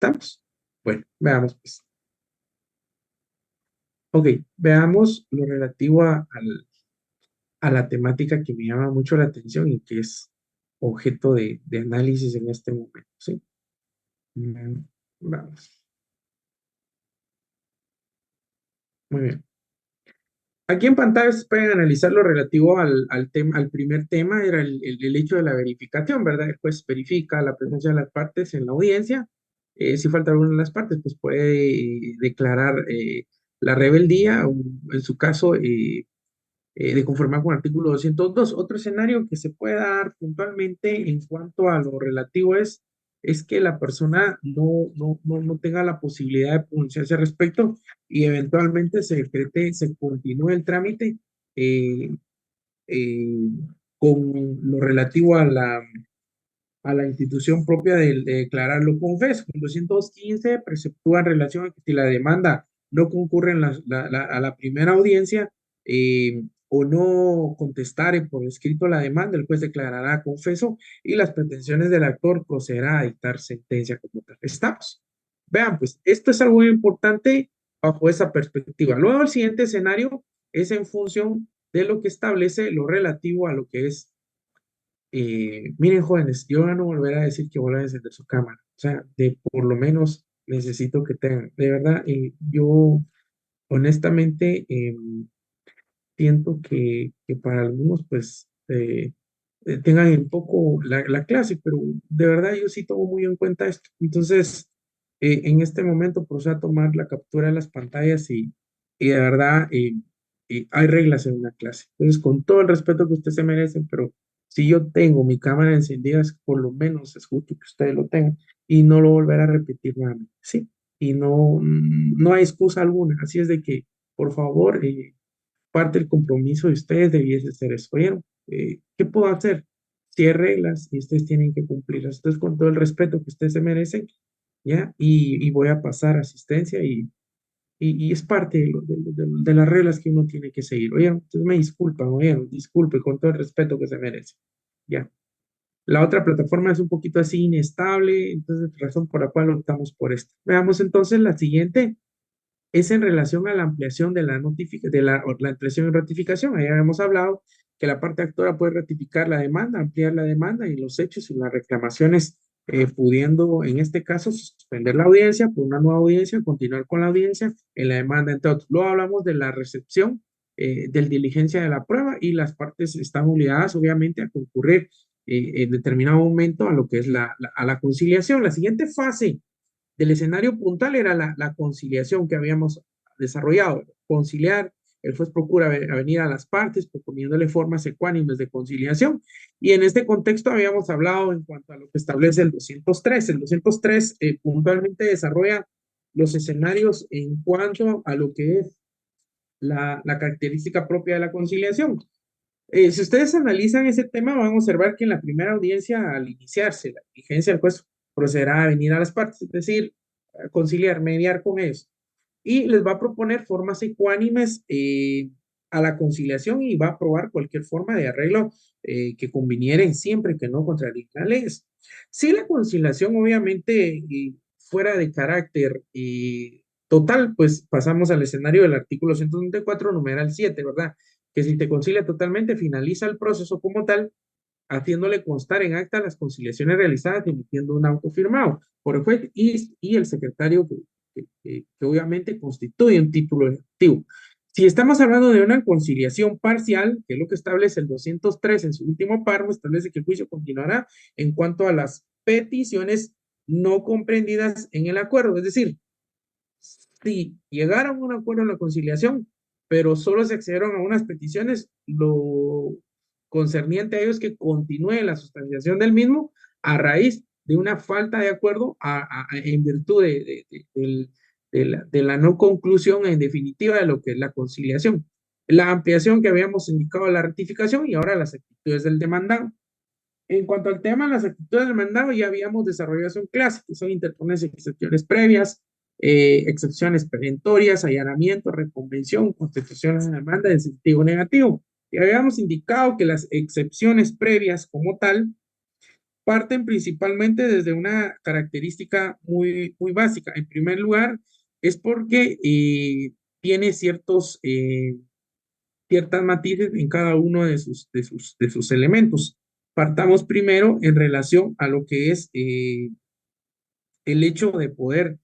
¿Estamos? Bueno, veamos pues. Ok, veamos lo relativo a la temática que me llama mucho la atención y que es objeto de análisis en este momento, ¿sí? Mm, Vamos, muy bien. Aquí en pantalla se pueden analizar lo relativo al tema, al primer tema, era el hecho de la verificación, ¿verdad? El juez verifica la presencia de las partes en la audiencia. Si falta alguna de las partes, pues puede declarar la rebeldía, o en su caso, de conformar con el artículo 202. Otro escenario que se puede dar puntualmente en cuanto a lo relativo es que la persona no tenga la posibilidad de pronunciarse al respecto y eventualmente se decrete, se continúe el trámite eh, eh, con lo relativo a la institución propia de declararlo confeso. En 215 preceptúa en relación a que si la demanda no concurre en a la primera audiencia o no contestare por escrito la demanda, el juez declarará confeso y las pretensiones del actor procederá a dictar sentencia como tal. ¿Estamos? Vean, pues esto es algo muy importante bajo esa perspectiva. Luego el siguiente escenario es en función de lo que establece lo relativo a lo que es miren, jóvenes, yo no volveré a decir que vuelvan a encender su cámara. O sea, de por lo menos necesito que tengan. De verdad, yo honestamente siento que para algunos, pues, tengan un poco la clase, pero de verdad yo sí tomo muy en cuenta esto. Entonces, en este momento proceda a tomar la captura de las pantallas y de verdad hay reglas en una clase. Entonces, con todo el respeto que ustedes se merecen, pero si yo tengo mi cámara encendida, es por lo menos es justo que ustedes lo tengan y no lo volveré a repetir nuevamente. Sí, y no hay excusa alguna. Así es de que, por favor, parte del compromiso de ustedes debiese ser eso. Oye, ¿qué puedo hacer? Si hay reglas y ustedes tienen que cumplirlas. Entonces, con todo el respeto que ustedes se merecen, ¿ya? Y voy a pasar asistencia y es parte de las reglas que uno tiene que seguir. Oye, entonces me disculpan, oye, disculpe con todo el respeto que se merece. ¿Ya? La otra plataforma es un poquito así inestable, entonces razón por la cual optamos por esto. Veamos entonces la siguiente es en relación a la ampliación de la ampliación y ratificación. Ahí habíamos hablado que la parte actora puede ratificar la demanda, ampliar la demanda y los hechos y las reclamaciones, pudiendo en este caso suspender la audiencia por una nueva audiencia, continuar con la audiencia en la demanda, entre otros. Luego hablamos de la recepción del diligencia de la prueba y las partes están obligadas obviamente a concurrir en determinado momento a lo que es a la conciliación. La siguiente fase del escenario puntual era la conciliación que habíamos desarrollado. Conciliar, el juez procura venir a las partes proponiéndole formas ecuánimes de conciliación. Y en este contexto habíamos hablado en cuanto a lo que establece el 203. El 203 puntualmente desarrolla los escenarios en cuanto a lo que es la característica propia de la conciliación. Si ustedes analizan ese tema, van a observar que en la primera audiencia, al iniciarse la diligencia, el juez procederá a venir a las partes, es decir, a conciliar, mediar con ellos, y les va a proponer formas ecuánimes a la conciliación y va a aprobar cualquier forma de arreglo que convinieren siempre que no contradiga la ley. Si la conciliación, obviamente, fuera de carácter total, pues pasamos al escenario del artículo 134, numeral 7, ¿verdad? Que si te concilia totalmente, finaliza el proceso como tal, haciéndole constar en acta las conciliaciones realizadas y emitiendo un auto firmado por el juez y el secretario que obviamente constituye un título ejecutivo. Si estamos hablando de una conciliación parcial, que es lo que establece el 203 en su último párrafo, establece que el juicio continuará en cuanto a las peticiones no comprendidas en el acuerdo. Es decir, si llegaron a un acuerdo en la conciliación, pero solo se accedieron a unas peticiones, lo concerniente a ellos que continúe la sustanciación del mismo a raíz de una falta de acuerdo en virtud de la no conclusión en definitiva de lo que es la conciliación. La ampliación que habíamos indicado de la rectificación y ahora las actitudes del demandado. En cuanto al tema, las actitudes del mandado ya habíamos desarrollado eso en clase, que son interponerse excepciones previas, excepciones perentorias, allanamiento, reconvención, constitución de demanda de sentido negativo. Y habíamos indicado que las excepciones previas como tal parten principalmente desde una característica muy básica. En primer lugar, es porque tiene ciertas matices en cada uno de sus elementos. Partamos primero en relación a lo que es el hecho de poder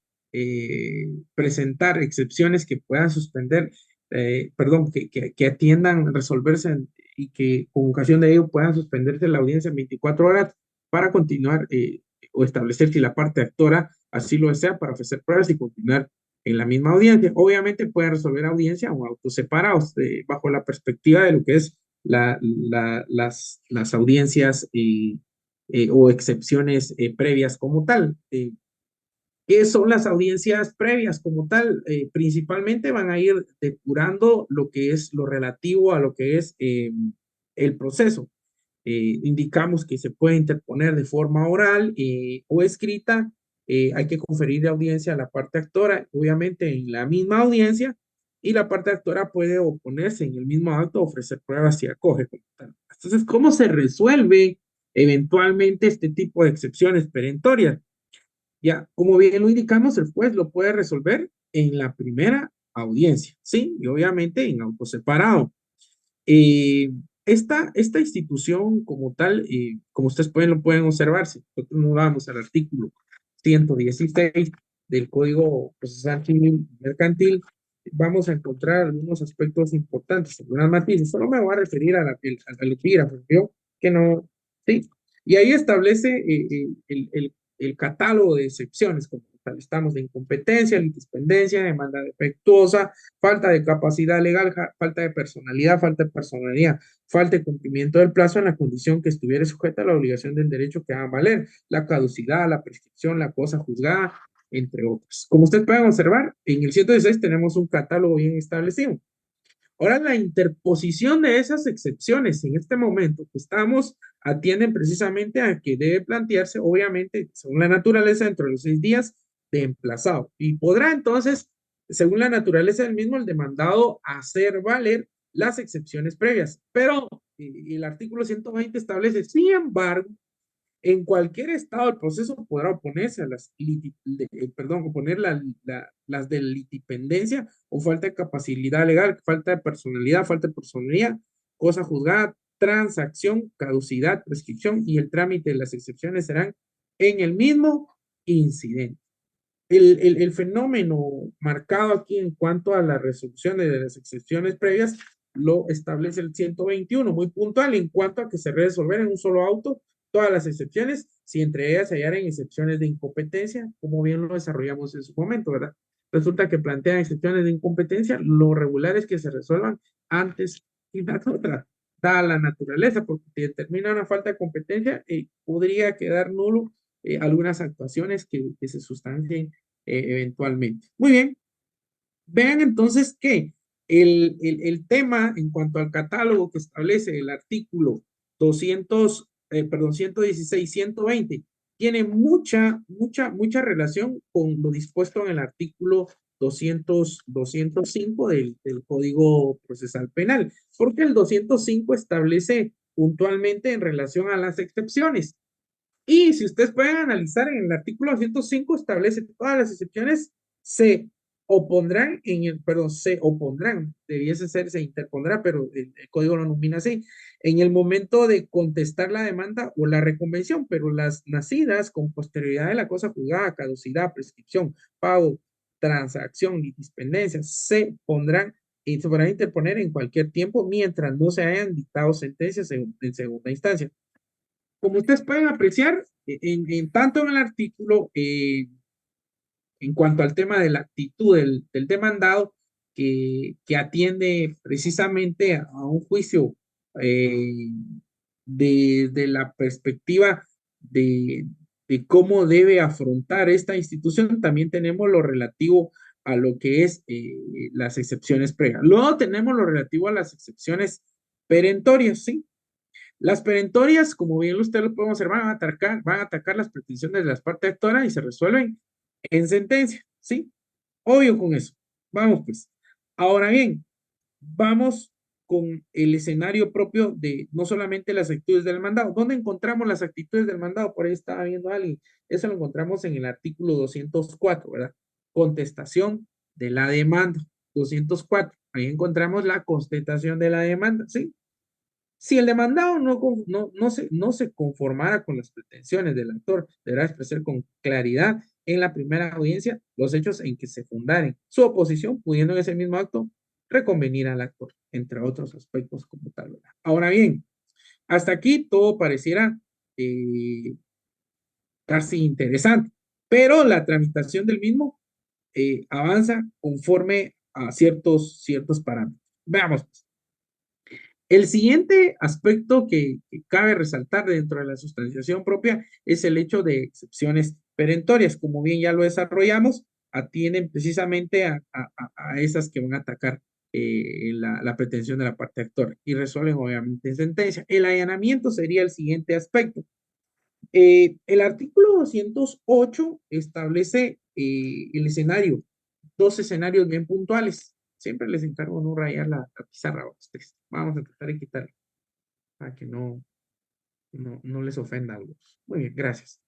presentar excepciones que puedan suspender, perdón, que atiendan a resolverse y que con ocasión de ello puedan suspenderse la audiencia en 24 horas para continuar o establecer si la parte actora así lo desea para ofrecer pruebas y continuar en la misma audiencia. Obviamente pueden resolver audiencia o autos separados bajo la perspectiva de lo que es las audiencias o excepciones previas como tal. ¿Qué son las audiencias previas como tal? Principalmente van a ir depurando lo que es lo relativo a lo que es el proceso. Indicamos que se puede interponer de forma oral o escrita. Hay que conferir de audiencia a la parte actora, obviamente en la misma audiencia, y la parte actora puede oponerse en el mismo acto, ofrecer pruebas si acoge como tal. Entonces, ¿cómo se resuelve eventualmente este tipo de excepciones perentorias? Ya, como bien lo indicamos, el juez lo puede resolver en la primera audiencia, ¿sí? Y obviamente en auto separado. Eh, esta institución como tal, como ustedes lo pueden observar, si nosotros nos vamos al artículo 116 del Código Procesal Civil Mercantil, vamos a encontrar algunos aspectos importantes, algunas matices. Solo me voy a referir al epígrafo, ¿vio? Que no, sí. Y ahí establece el catálogo de excepciones, como tal. Estamos de incompetencia, litispendencia, demanda defectuosa, falta de capacidad legal, falta de personalidad, falta de cumplimiento del plazo en la condición que estuviera sujeta a la obligación del derecho que haga valer, la caducidad, la prescripción, la cosa juzgada, entre otros. Como ustedes pueden observar, en el 116 tenemos un catálogo bien establecido. Ahora, la interposición de esas excepciones en este momento que estamos atienden precisamente a que debe plantearse, obviamente, según la naturaleza, dentro de los 6 días de emplazado. Y podrá entonces, según la naturaleza del mismo, el demandado hacer valer las excepciones previas. Pero el artículo 120 establece, sin embargo, en cualquier estado del proceso podrá oponerse a oponer las de litipendencia o falta de capacidad legal, falta de personalidad, cosa juzgada, transacción, caducidad, prescripción y el trámite de las excepciones serán en el mismo incidente. El fenómeno marcado aquí en cuanto a la resolución de las excepciones previas lo establece el 121, muy puntual en cuanto a que se resolver en un solo auto todas las excepciones, si entre ellas se hallaran excepciones de incompetencia, como bien lo desarrollamos en su momento, ¿verdad? Resulta que plantean excepciones de incompetencia, lo regular es que se resuelvan antes y las otras, dada la naturaleza, porque si determina una falta de competencia, podría quedar nulo algunas actuaciones que se sustancien eventualmente. Muy bien, vean entonces que el tema en cuanto al catálogo que establece el artículo 116, 120, tiene mucha relación con lo dispuesto en el artículo 205 del Código Procesal Penal, porque el 205 establece puntualmente en relación a las excepciones. Y si ustedes pueden analizar en el artículo 105 establece todas las excepciones se se opondrán, debiese ser, se interpondrá, pero el código lo nomina así, en el momento de contestar la demanda o la reconvención, pero las nacidas con posterioridad de la cosa juzgada, caducidad, prescripción, pago, transacción y dispendencia, se pondrán y se podrán interponer en cualquier tiempo mientras no se hayan dictado sentencias en segunda instancia. Como ustedes pueden apreciar, tanto en el artículo, en cuanto al tema de la actitud del demandado, que atiende precisamente a un juicio eh, de la perspectiva de, de cómo debe afrontar esta institución, también tenemos lo relativo a lo que es las excepciones previas. Luego tenemos lo relativo a las excepciones perentorias, ¿sí? Las perentorias, como bien usted lo puede observar, van a atacar las pretensiones de las partes actoras y se resuelven en sentencia, ¿sí? Obvio con eso. Vamos pues. Ahora bien, vamos con el escenario propio de no solamente las actitudes del mandado. ¿Dónde encontramos las actitudes del mandado? Por ahí estaba viendo alguien. Eso lo encontramos en el artículo 204, ¿verdad? Contestación de la demanda. 204. Ahí encontramos la contestación de la demanda, ¿sí? Si el demandado no se conformara con las pretensiones del actor, deberá expresar con claridad en la primera audiencia los hechos en que se fundaren su oposición, pudiendo en ese mismo acto reconvenir al actor, entre otros aspectos como tal, ¿verdad? Ahora bien, hasta aquí todo pareciera eh, casi interesante, pero la tramitación del mismo avanza conforme a ciertos parámetros. Veamos. El siguiente aspecto que cabe resaltar dentro de la sustanciación propia es el hecho de excepciones perentorias. Como bien ya lo desarrollamos, atienden precisamente a esas que van a atacar la pretensión de la parte actora y resuelven obviamente en sentencia. El allanamiento sería el siguiente aspecto. El artículo 208 establece el escenario, dos escenarios bien puntuales. Siempre les encargo no rayar la pizarra a ustedes. Vamos a tratar de quitarlo para que no les ofenda algo. Muy bien, gracias.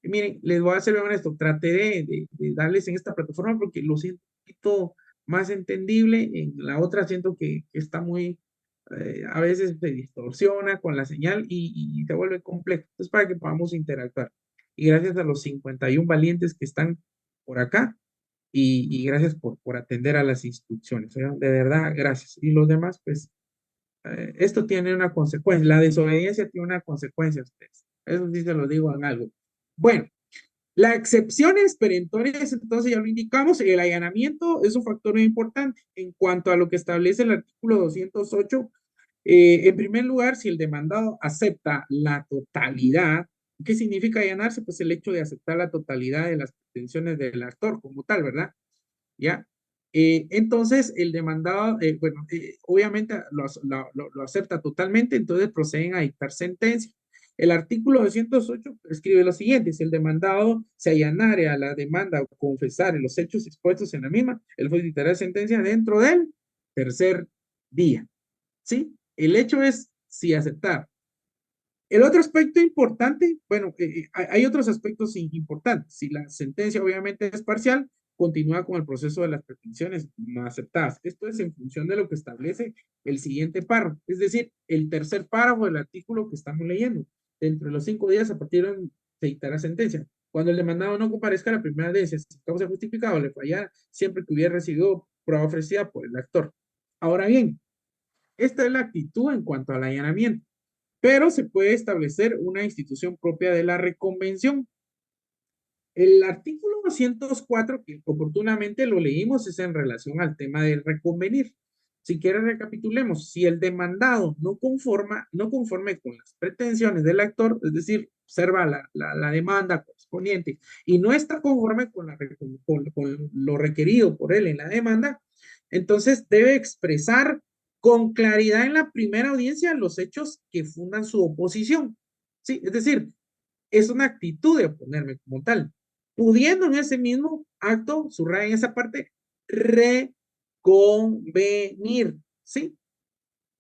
Y miren, les voy a ser honesto, traté de darles en esta plataforma porque lo siento un poquito más entendible. En la otra siento que está muy, a veces se distorsiona con la señal y se vuelve complejo. Entonces, para que podamos interactuar. Y gracias a los 51 valientes que están por acá y gracias por atender a las instrucciones. De verdad, gracias. Y los demás, pues esto tiene una consecuencia, la desobediencia tiene una consecuencia a ustedes. Eso sí se lo digo en algo. Bueno, las excepciones perentorias, entonces ya lo indicamos, el allanamiento es un factor muy importante en cuanto a lo que establece el artículo 208. En primer lugar, si el demandado acepta la totalidad, ¿qué significa allanarse? Pues el hecho de aceptar la totalidad de las pretensiones del actor como tal, ¿verdad? ¿Ya? Entonces, el demandado, bueno, obviamente lo acepta totalmente, entonces proceden a dictar sentencia. El artículo 208 escribe lo siguiente: si el demandado se allanare a la demanda o confesare los hechos expuestos en la misma, el juez dictará sentencia dentro del tercer día. ¿Sí? El hecho es si aceptar. El otro aspecto importante, bueno, hay otros aspectos importantes. Si la sentencia obviamente es parcial, continúa con el proceso de las pretensiones no aceptadas. Esto es en función de lo que establece el siguiente párrafo, es decir, el tercer párrafo del artículo que estamos leyendo. Dentro de los 5 días a partir de se dictará sentencia. Cuando el demandado no comparezca a la primera audiencia, si causa justificado le fallara, siempre que hubiera recibido prueba ofrecida por el actor. Ahora bien, esta es la actitud en cuanto al allanamiento, pero se puede establecer una institución propia de la reconvención. El artículo 204, que oportunamente lo leímos, es en relación al tema del reconvenir. Si quieres, recapitulemos. Si el demandado no conforme con las pretensiones del actor, es decir, observa la demanda correspondiente y no está conforme con lo requerido por él en la demanda, entonces debe expresar con claridad en la primera audiencia los hechos que fundan su oposición. Sí, es decir, es una actitud de oponerme como tal, pudiendo en ese mismo acto, subraya en esa parte, reconvenir, ¿sí?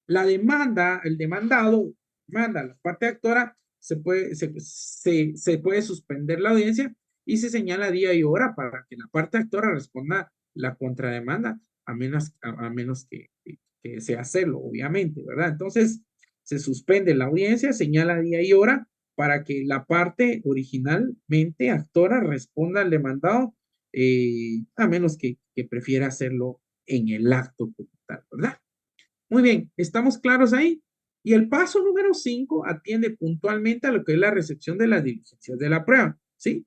La demanda, el demandado, manda a la parte actora, se puede suspender la audiencia y se señala día y hora para que la parte actora responda la contrademanda, a menos que sea hacerlo, obviamente, ¿verdad? Entonces, se suspende la audiencia, señala día y hora para que la parte originalmente actora responda al demandado, a menos que prefiera hacerlo en el acto como tal, ¿verdad? Muy bien, ¿estamos claros ahí? Y el paso número 5 atiende puntualmente a lo que es la recepción de las diligencias de la prueba, ¿sí?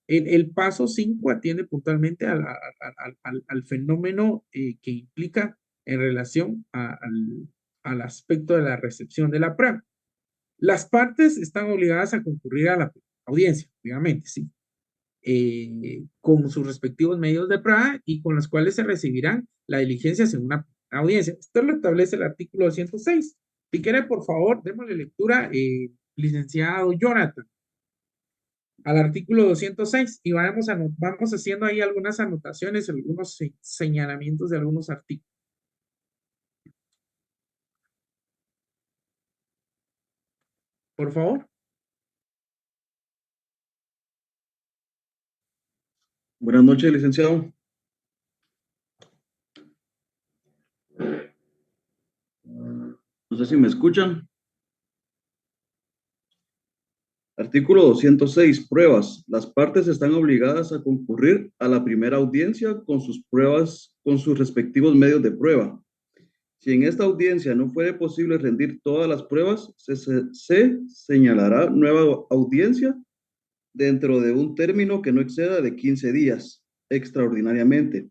El paso 5 atiende puntualmente al fenómeno que implica en relación al aspecto de la recepción de la prueba. Las partes están obligadas a concurrir a la audiencia, obviamente, ¿sí? Con sus respectivos medios de prueba y con los cuales se recibirán la diligencia según una audiencia. Esto lo establece el artículo 206. Si quiere, por favor, démosle lectura, licenciado Jonathan, al artículo 206 y vamos haciendo ahí algunas anotaciones, algunos señalamientos de algunos artículos. por favor. Buenas noches, licenciado. No sé si me escuchan. Artículo 206. Pruebas. Las partes están obligadas a concurrir a la primera audiencia con sus pruebas, con sus respectivos medios de prueba. Si en esta audiencia no fuere posible rendir todas las pruebas, se señalará nueva audiencia dentro de un término que no exceda de 15 días, extraordinariamente.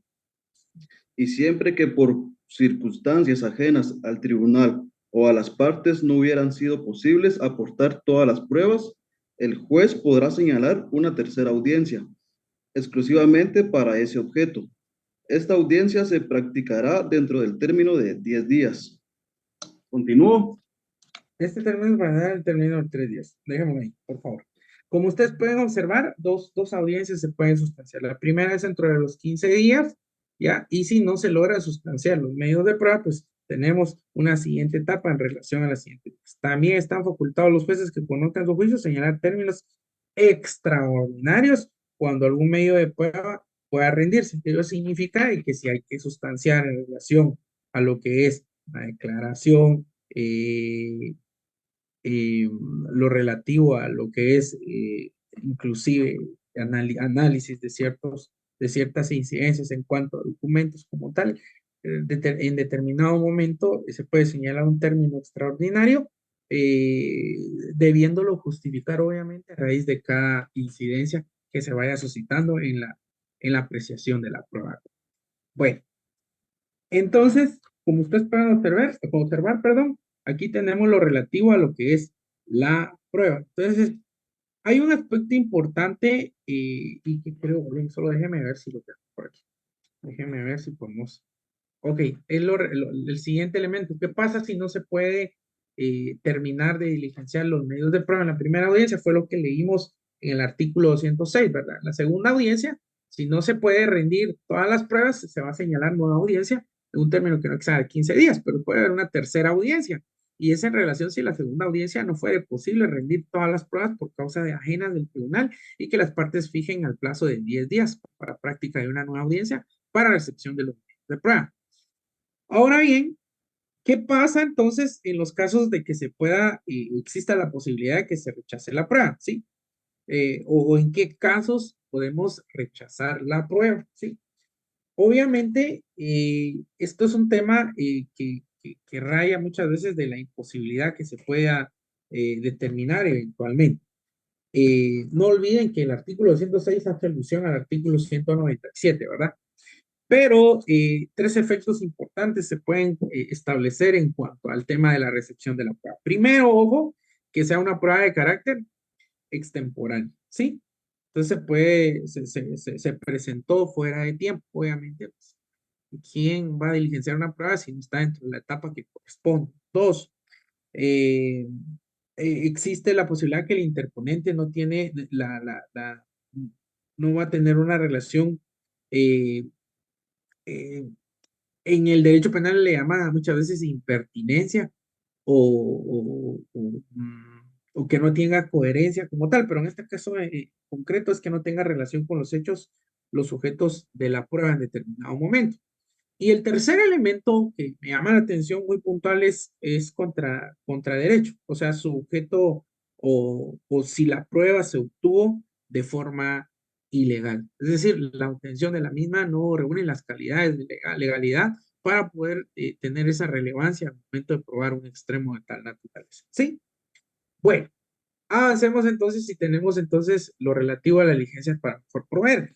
Y siempre que por circunstancias ajenas al tribunal o a las partes no hubieran sido posibles aportar todas las pruebas, el juez podrá señalar una tercera audiencia, exclusivamente para ese objeto. Esta audiencia se practicará dentro del término de 10 días. Continúo. Este término para dar el término de 3 días. Déjenme ahí, por favor. Como ustedes pueden observar, dos audiencias se pueden sustanciar. La primera es dentro de los 15 días, ¿ya? Y si no se logra sustanciar los medios de prueba, pues tenemos una siguiente etapa en relación a la siguiente. También están facultados los jueces que conozcan su juicio señalar términos extraordinarios cuando algún medio de prueba pueda rendirse. Ello significa que si hay que sustanciar en relación a lo que es la declaración, lo relativo a lo que es inclusive análisis de ciertas incidencias en cuanto a documentos como tal, en determinado momento se puede señalar un término extraordinario, eh, debiéndolo justificar obviamente a raíz de cada incidencia que se vaya suscitando en la apreciación de la prueba. Bueno, entonces, como ustedes pueden observar, perdón, aquí tenemos lo relativo a lo que es la prueba. Entonces, hay un aspecto importante y que creo, bueno, solo déjeme ver si lo tengo por aquí. Déjeme ver si podemos. Ok, es el siguiente elemento. ¿Qué pasa si no se puede terminar de diligenciar los medios de prueba en la primera audiencia? Fue lo que leímos en el artículo 206, ¿verdad? En la segunda audiencia, si no se puede rendir todas las pruebas, se va a señalar nueva audiencia en un término que no exceda de 15 días, pero puede haber una tercera audiencia. Y es en relación si la segunda audiencia no fue posible rendir todas las pruebas por causa de ajenas del tribunal y que las partes fijen al plazo de 10 días para práctica de una nueva audiencia para recepción de los medios de prueba. Ahora bien, ¿qué pasa entonces en los casos de que se pueda, exista la posibilidad de que se rechace la prueba? ¿Sí? O en qué casos podemos rechazar la prueba, ¿sí? Obviamente, esto es un tema que raya muchas veces de la imposibilidad que se pueda determinar eventualmente. No olviden que el artículo 106 hace alusión al artículo 197, ¿verdad? Pero tres efectos importantes se pueden establecer en cuanto al tema de la recepción de la prueba. Primero, ojo, que sea una prueba de carácter extemporáneo, ¿sí? Entonces se presentó fuera de tiempo, obviamente. Pues, ¿quién va a diligenciar una prueba si no está dentro de la etapa que corresponde? Dos, eh, existe la posibilidad que el interponente no tiene no va a tener una relación eh, eh, en el derecho penal le llama muchas veces impertinencia o que no tenga coherencia como tal, pero en este caso concreto es que no tenga relación con los hechos, los sujetos de la prueba en determinado momento. Y el tercer elemento que me llama la atención muy puntual es contra derecho, o sea, sujeto o si la prueba se obtuvo de forma ilegal. Es decir, la obtención de la misma no reúne las calidades de legalidad para poder tener esa relevancia al momento de probar un extremo de tal naturaleza. ¿Sí? Bueno, avancemos entonces y tenemos entonces lo relativo a la diligencia para mejor proveer.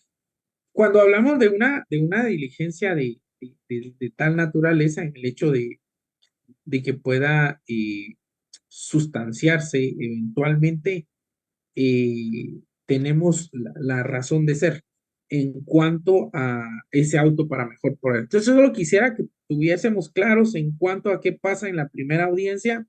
Cuando hablamos de una diligencia de tal naturaleza, en el hecho de que pueda sustanciarse eventualmente, tenemos la razón de ser en cuanto a ese auto para mejor poder. Entonces, solo quisiera que tuviésemos claros en cuanto a qué pasa en la primera audiencia.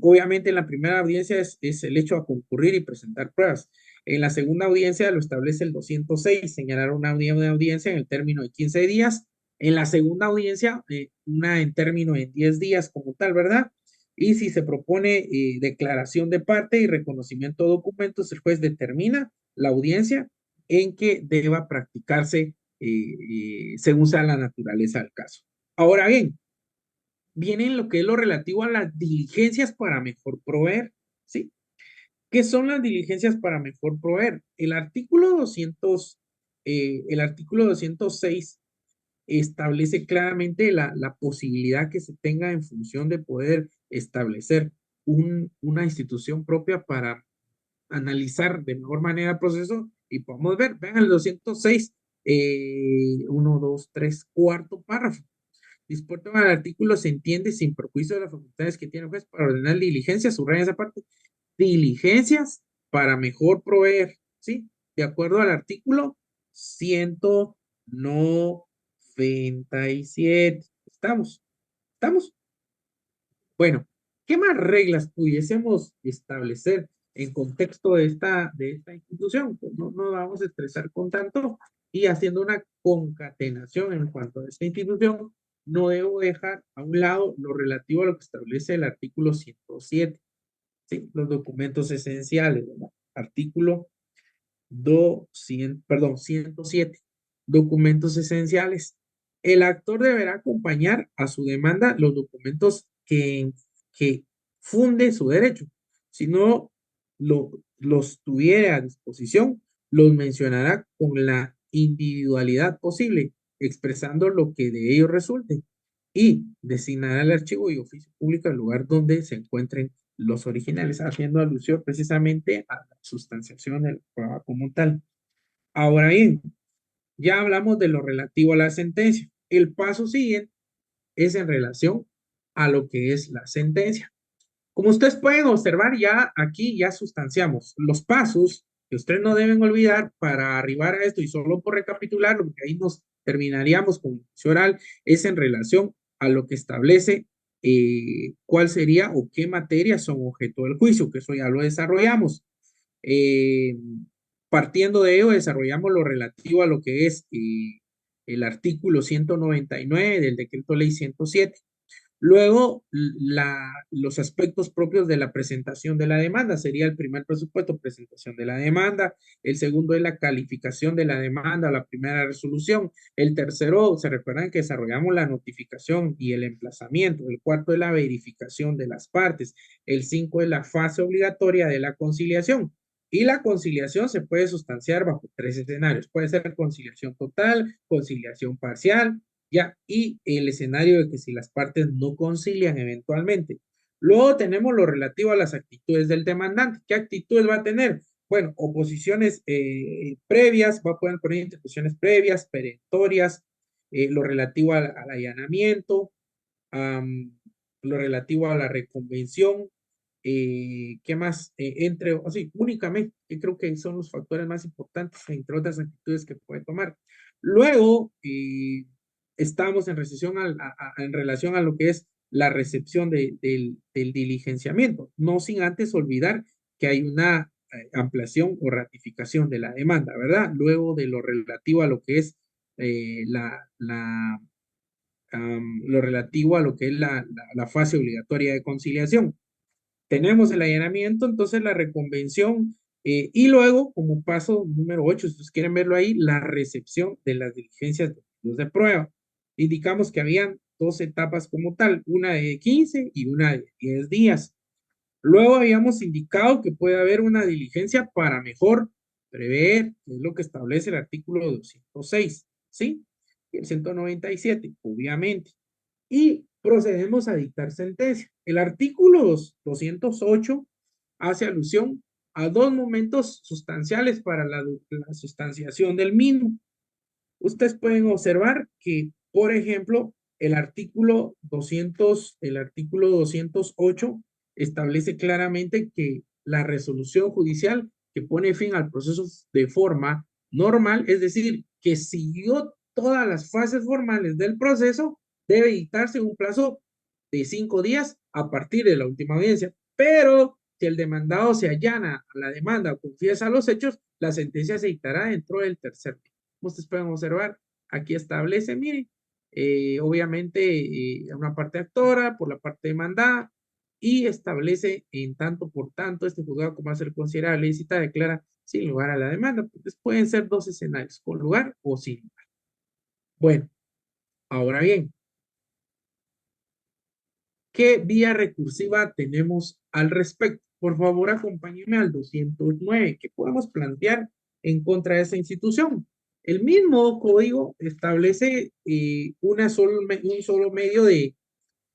Obviamente, en la primera audiencia es el hecho a concurrir y presentar pruebas. En la segunda audiencia lo establece el 206, señalar una audiencia en el término de 15 días. En la segunda audiencia, una en término de 10 días como tal, ¿verdad? Y si se propone declaración de parte y reconocimiento de documentos, el juez determina la audiencia en que deba practicarse según sea la naturaleza del caso. Ahora bien, viene lo que es lo relativo a las diligencias para mejor proveer, ¿sí? ¿Qué son las diligencias para mejor proveer? El artículo 206 establece claramente la posibilidad que se tenga en función de poder establecer una institución propia para analizar de mejor manera el proceso y podemos ver, vean el 206, 1, 2, 3, cuarto párrafo. Dispuesto al artículo se entiende sin perjuicio de las facultades que tiene el juez para ordenar diligencias, subraya esa parte, diligencias para mejor proveer, ¿sí? De acuerdo al artículo 197. ¿Estamos? ¿Estamos? Bueno, ¿qué más reglas pudiésemos establecer en contexto de esta institución? Pues no vamos a estresar con tanto y haciendo una concatenación en cuanto a esta institución, no debo dejar a un lado lo relativo a lo que establece el artículo 107, ¿sí? Los documentos esenciales, ¿verdad? Artículo 200, perdón, 107. Documentos esenciales. El actor deberá acompañar a su demanda los documentos que funde su derecho. Si no los tuviera a disposición, los mencionará con la individualidad posible, expresando lo que de ello resulte, y designará el archivo y oficio público al lugar donde se encuentren los originales, haciendo alusión precisamente a la sustanciación de la prueba como tal. Ahora bien, ya hablamos de lo relativo a la sentencia. El paso siguiente es en relación a lo que es la sentencia. Como ustedes pueden observar, ya aquí ya sustanciamos los pasos que ustedes no deben olvidar para arribar a esto, y solo por recapitular, porque ahí nos terminaríamos con juicio oral, es en relación a lo que establece cuál sería o qué materias son objeto del juicio, que eso ya lo desarrollamos. Eh, Partiendo de ello, desarrollamos lo relativo a lo que es el artículo 199 del decreto ley 107. Luego, los aspectos propios de la presentación de la demanda. Sería el primer presupuesto, presentación de la demanda. El segundo es la calificación de la demanda, la primera resolución. El tercero, se recuerdan que desarrollamos la notificación y el emplazamiento. El cuarto es la verificación de las partes. El cinco es la fase obligatoria de la conciliación. Y la conciliación se puede sustanciar bajo tres escenarios. Puede ser conciliación total, conciliación parcial, ya, y el escenario de que si las partes no concilian eventualmente. Luego tenemos lo relativo a las actitudes del demandante. ¿Qué actitudes va a tener? Bueno, oposiciones previas, va a poder poner interposiciones previas, perentorias, lo relativo al allanamiento, lo relativo a la reconvención, ¿qué más? Así, únicamente, que creo que son los factores más importantes, entre otras actitudes que puede tomar. Luego, estamos en, en relación a lo que es la recepción del diligenciamiento, no sin antes olvidar que hay una ampliación o ratificación de la demanda, ¿verdad? Luego de lo relativo a lo que es eh, la, la, lo relativo a lo que es la fase obligatoria de conciliación. Tenemos el allanamiento, entonces la reconvención, y luego, como paso número 8, si ustedes quieren verlo ahí, la recepción de las diligencias de prueba. Indicamos que habían dos etapas como tal, una de 15 y una de 10 días. Luego habíamos indicado que puede haber una diligencia para mejor prever, que es lo que establece el artículo 206, ¿sí? Y el 197, obviamente. Y procedemos a dictar sentencia. El artículo 208 hace alusión a dos momentos sustanciales para la sustanciación del mismo. Ustedes pueden observar que, por ejemplo, el artículo 208 establece claramente que la resolución judicial que pone fin al proceso de forma normal, es decir, que siguió todas las fases formales del proceso, debe dictarse un plazo de 5 días a partir de la última audiencia. Pero si el demandado se allana a la demanda o confiesa los hechos, la sentencia se dictará dentro del tercer día. Ustedes pueden observar, aquí establece, miren, obviamente una parte actora por la parte demandada, y establece en tanto por tanto este juzgado como va a ser considerable y cita declara sin lugar a la demanda. Pues pueden ser dos escenarios, con lugar o sin lugar. Bueno, ahora bien, ¿qué vía recursiva tenemos al respecto? Por favor, acompáñenme al 209. ¿Qué podemos plantear en contra de esa institución? El mismo código establece un solo medio de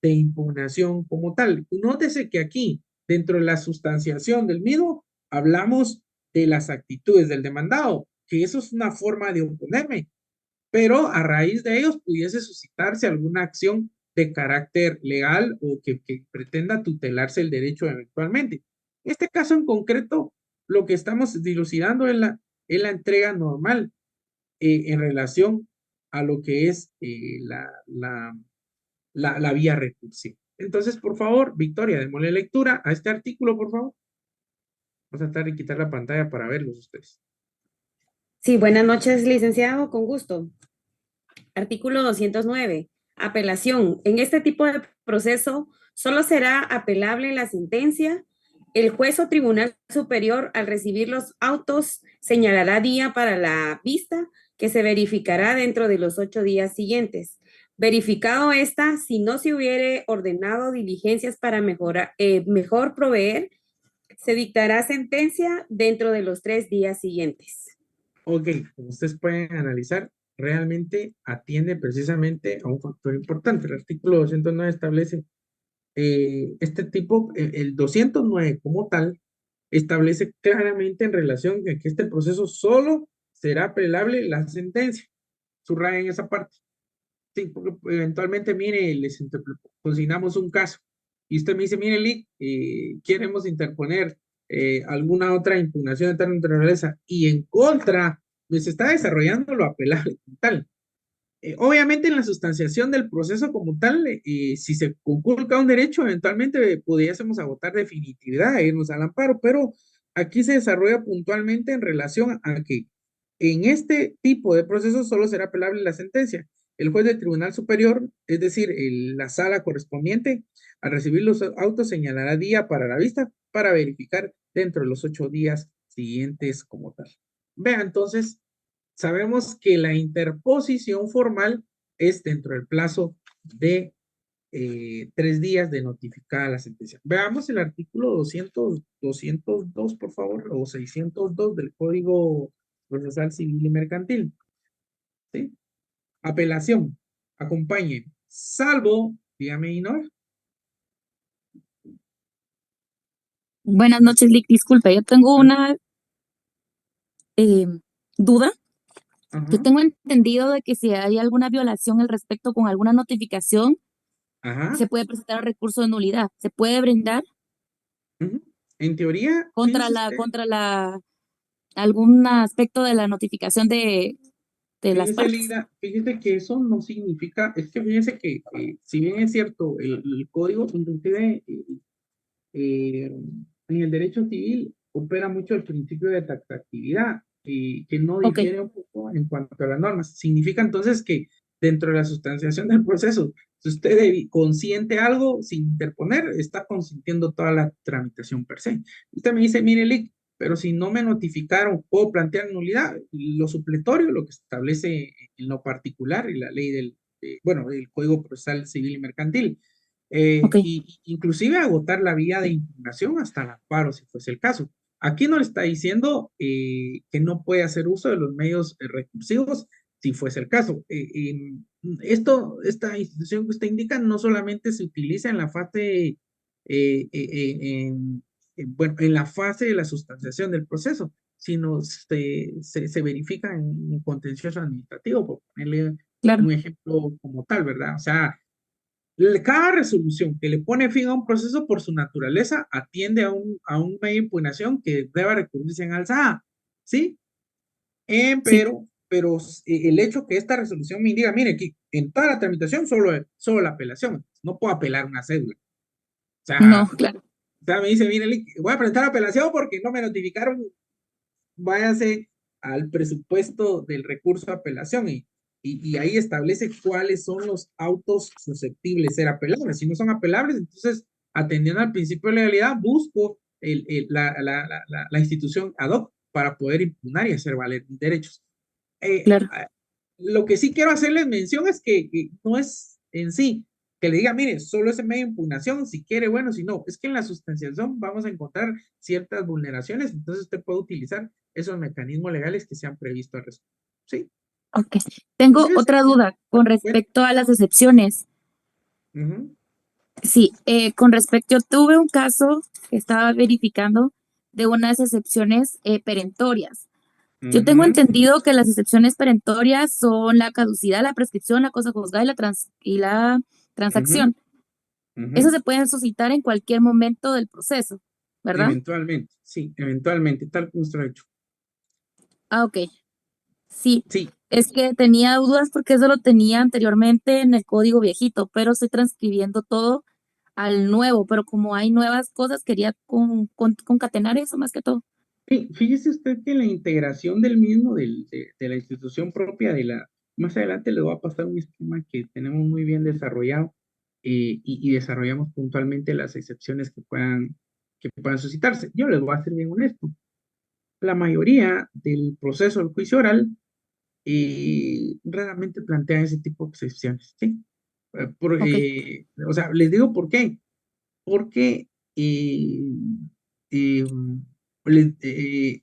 impugnación como tal. Nótese que aquí, dentro de la sustanciación del mismo, hablamos de las actitudes del demandado, que eso es una forma de oponerme, pero a raíz de ellos pudiese suscitarse alguna acción de carácter legal o que pretenda tutelarse el derecho eventualmente. En este caso en concreto, lo que estamos dilucidando es la entrega normal en relación a lo que es la vía recursiva. Entonces, por favor, Victoria, démosle lectura a este artículo, por favor. Vamos a tratar de quitar la pantalla para verlos ustedes. Sí, buenas noches, licenciado, con gusto. Artículo 209. Apelación. En este tipo de proceso solo será apelable la sentencia. El juez o tribunal superior, al recibir los autos, señalará día para la vista que se verificará dentro de los 8 días siguientes. Verificado esta, si no se hubiere ordenado diligencias para mejor proveer, se dictará sentencia dentro de los 3 días siguientes. Ok, como ustedes pueden analizar, realmente atiende precisamente a un factor importante. El artículo 209 establece este tipo, el 209 como tal, establece claramente en relación a que este proceso solo será apelable la sentencia. Subrayen esa parte. Sí, porque eventualmente, mire, consignamos un caso y usted me dice, mire, Lick, queremos interponer alguna otra impugnación de tal naturaleza y en contra, pues está desarrollando lo apelable como tal. Obviamente en la sustanciación del proceso como tal, si se conculca un derecho, eventualmente pudiésemos agotar definitividad e irnos al amparo, pero aquí se desarrolla puntualmente en relación a que en este tipo de procesos solo será apelable la sentencia. El juez del Tribunal Superior, es decir, la sala correspondiente, al recibir los autos señalará día para la vista para verificar dentro de los 8 días siguientes como tal. Vea, entonces, sabemos que la interposición formal es dentro del plazo de 3 días de notificada la sentencia. Veamos el artículo 202, por favor, o 602 del Código Procesal Civil y Mercantil. ¿Sí? Apelación. Acompañe. Salvo, dígame, Inor. Buenas noches, Lick. Disculpe, yo tengo una eh, duda. Yo Ajá, tengo entendido de que si hay alguna violación al respecto con alguna notificación, ajá. se puede presentar un recurso de nulidad. ¿Se puede brindar Ujú. En teoría, contra fíjese la, usted, contra la, algún aspecto de la notificación de las fíjese, partes? Lina, fíjese que eso no significa, es que fíjese que si bien es cierto, el código, inclusive eh, en el derecho civil, opera mucho el principio de taxatividad, que no Ok, difiere un poco en cuanto a las normas. Significa entonces que dentro de la sustanciación del proceso, si usted consiente algo sin interponer, está consintiendo toda la tramitación per se. Usted me dice, mire, Lick, pero si no me notificaron, puedo plantear nulidad. Lo supletorio, lo que establece en lo particular y la ley bueno, el Código Procesal Civil y Mercantil, ok, y inclusive agotar la vía de impugnación hasta el amparo, si fuese el caso. Aquí no le está diciendo que no puede hacer uso de los medios recursivos, si fuese el caso. Esta institución que usted indica no solamente se utiliza en la fase, bueno, en la fase de la sustanciación del proceso, sino se verifica en contencioso administrativo, por ponerle claro. un ejemplo como tal, ¿verdad? O sea, cada resolución que le pone fin a un proceso por su naturaleza atiende a un medio de impugnación que deba recurrirse en alzada, ¿sí? Sí, Pero el hecho que esta resolución me indica, mire, aquí en toda la tramitación solo la apelación, no puedo apelar una cédula. no, claro. O sea, me dice, mire, voy a presentar apelación porque no me notificaron, váyase al presupuesto del recurso de apelación y ahí establece cuáles son los autos susceptibles de ser apelables. Si no son apelables, entonces atendiendo al principio de legalidad, busco la institución ad hoc para poder impugnar y hacer valer mis derechos. Claro. Lo que sí quiero hacerles mención es que no es en sí que le diga, mire, solo ese medio de impugnación, si quiere, bueno, si no, es que en la sustanciación vamos a encontrar ciertas vulneraciones, entonces usted puede utilizar esos mecanismos legales que se han previsto al respecto. ¿Sí? Ok. Tengo Entonces, otra duda con bueno, respecto a las excepciones. ujú, Sí, con respecto, yo tuve un caso que estaba verificando de unas excepciones perentorias. Yo tengo ujú, entendido que las excepciones perentorias son la caducidad, la prescripción, la cosa juzgada y la ujú, transacción. Eso ujú. se pueden suscitar en cualquier momento del proceso, ¿verdad? Eventualmente, sí, eventualmente, tal como usted lo ha hecho. Ah, ok. Sí, Sí, es que tenía dudas porque eso lo tenía anteriormente en el código viejito, pero estoy transcribiendo todo al nuevo, pero como hay nuevas cosas, quería concatenar eso más que todo. sí, fíjese usted que la integración del mismo, de la institución propia más adelante le voy a pasar un esquema que tenemos muy bien desarrollado y desarrollamos puntualmente las excepciones que puedan suscitarse. Yo les voy a ser bien honesto. La mayoría del proceso del juicio oral raramente plantea ese tipo de excepciones, ¿sí? Ok, O sea, les digo por qué. Porque eh, le- eh,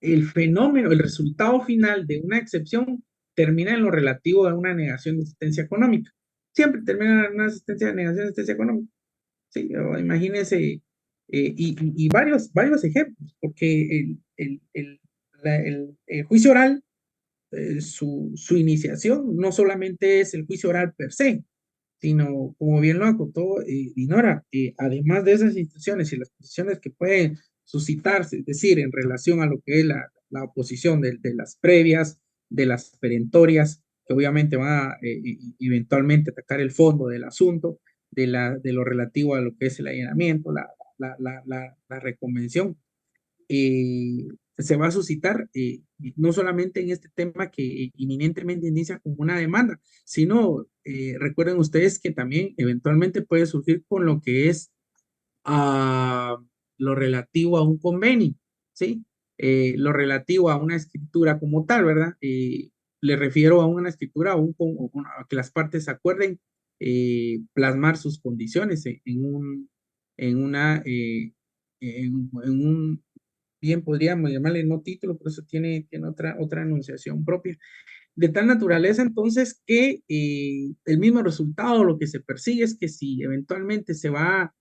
el fenómeno, el resultado final de una excepción termina en lo relativo a una negación de asistencia económica. Siempre termina en una negación de asistencia económica. Sí, o imagínense, y varios ejemplos, porque el juicio oral, su iniciación no solamente es el juicio oral per se, sino, como bien lo acotó Dinora, además de esas instituciones y las posiciones que pueden suscitarse, es decir, en relación a lo que es la oposición de las previas, de las perentorias, que obviamente van a eventualmente atacar el fondo del asunto, de lo relativo a lo que es el allanamiento, la reconvención, se va a suscitar no solamente en este tema que inminentemente inicia como una demanda, sino recuerden ustedes que también eventualmente puede surgir con lo que es a lo relativo a un convenio, ¿sí? Lo relativo a una escritura como tal, ¿verdad? Le refiero a una escritura a que las partes acuerden plasmar sus condiciones en una, en un bien podríamos llamarle no título, pero eso tiene otra enunciación propia. De tal naturaleza, entonces, que el mismo resultado, lo que se persigue es que si eventualmente se va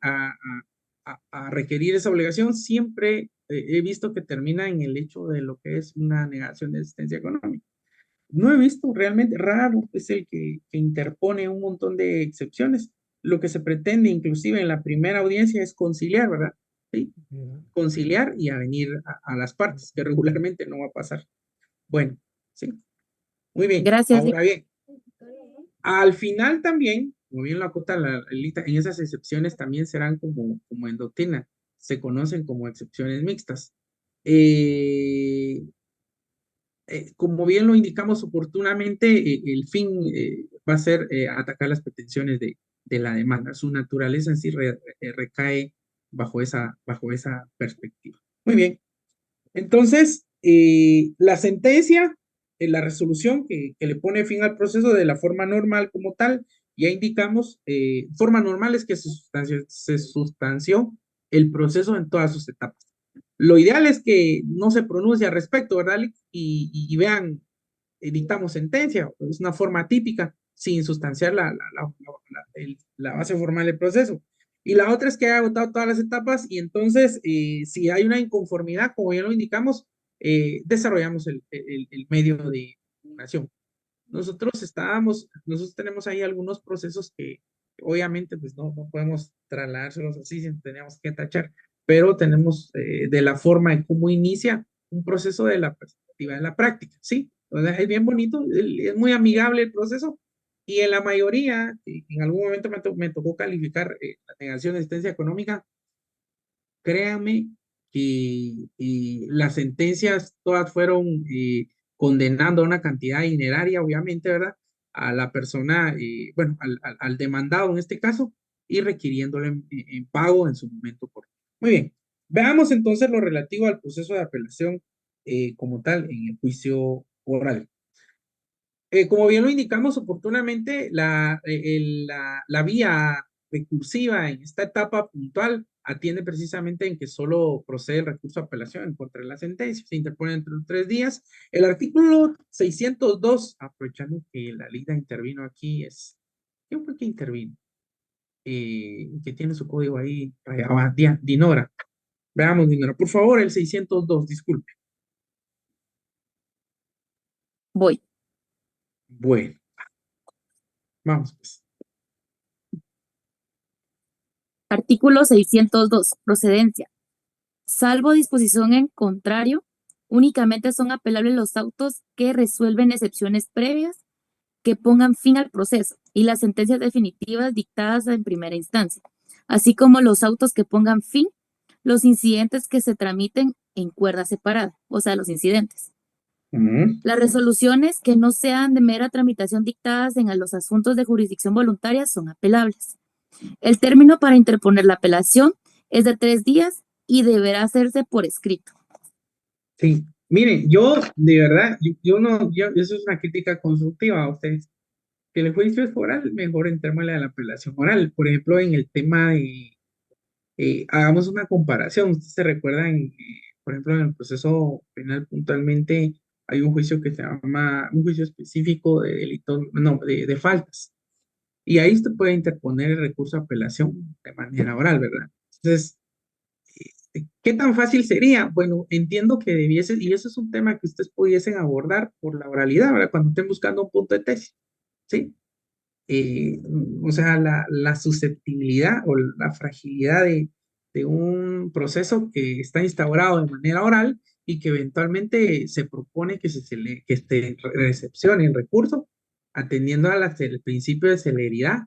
a requerir esa obligación, siempre he visto que termina en el hecho de lo que es una negación de asistencia económica. No he visto realmente, raro es el que interpone un montón de excepciones. Lo que se pretende, inclusive en la primera audiencia, es conciliar, ¿verdad? ¿Sí? Conciliar y avenir a las partes, que regularmente no va a pasar. Bueno, sí, muy bien. gracias. Ahora bien, al final también, como bien lo acota Lita, en esas excepciones también serán como en doctrina, se conocen como excepciones mixtas. Eh, como bien lo indicamos oportunamente, el fin va a ser atacar las pretensiones de la demanda. Su naturaleza en sí recae bajo esa perspectiva. Muy bien. Entonces, la sentencia, la resolución que le pone fin al proceso de la forma normal como tal, ya indicamos, forma normal es que se sustanció el proceso en todas sus etapas. Lo ideal es que no se pronuncie al respecto, ¿verdad? Y vean, dictamos sentencia, es una forma típica, sin sustanciar la base formal del proceso. Y la otra es que haya agotado todas las etapas y entonces, si hay una inconformidad, como ya lo indicamos, desarrollamos el medio de impugnación. Nosotros tenemos ahí algunos procesos que obviamente pues no podemos trasladárselos así, tenemos que tachar, pero tenemos de la forma en cómo inicia un proceso de la perspectiva de la práctica, ¿sí? O sea, es bien bonito, es muy amigable el proceso y en la mayoría, en algún momento me tocó calificar la negación de asistencia económica. Créanme que las sentencias todas fueron condenando a una cantidad dineraria, obviamente, ¿verdad? A la persona, bueno, al demandado en este caso, y requiriéndole en pago en su momento oportuno. Muy bien, veamos entonces lo relativo al proceso de apelación como tal en el juicio oral. Como bien lo indicamos oportunamente, la vía recursiva en esta etapa puntual atiende precisamente en que solo procede el recurso de apelación en contra de la sentencia, se interpone entre los 3 días. El artículo 602, aprovechando que la Liga intervino aquí, ¿quién fue que intervino? Que tiene su código ahí, Dinora. Veamos, Dinora, por favor, el 602, disculpe. Voy. Bueno, vamos pues. Artículo 602. Procedencia. Salvo disposición en contrario, únicamente son apelables los autos que resuelven excepciones previas que pongan fin al proceso y las sentencias definitivas dictadas en primera instancia, así como los autos que pongan fin los incidentes que se tramiten en cuerda separada, o sea, los incidentes. Las resoluciones que no sean de mera tramitación dictadas en los asuntos de jurisdicción voluntaria son apelables. El término para interponer la apelación es de 3 días y deberá hacerse por escrito. Sí, miren, yo de verdad, yo no, eso es una crítica constructiva a ustedes. Que el juicio es oral, mejor entrémosle a la apelación oral. Por ejemplo, en el tema de, hagamos una comparación. Ustedes se recuerdan, por ejemplo, en el proceso penal puntualmente hay un juicio que se llama, un juicio específico de delitos, no, de faltas. Y ahí usted puede interponer el recurso de apelación de manera oral, ¿verdad? Entonces, ¿qué tan fácil sería? Bueno, entiendo que debiese, y eso es un tema que ustedes pudiesen abordar por la oralidad, ¿verdad? Cuando estén buscando un punto de tesis, ¿sí? O sea, la susceptibilidad o la fragilidad de un proceso que está instaurado de manera oral y que eventualmente se propone que se recepcione el recurso, atendiendo al principio de celeridad,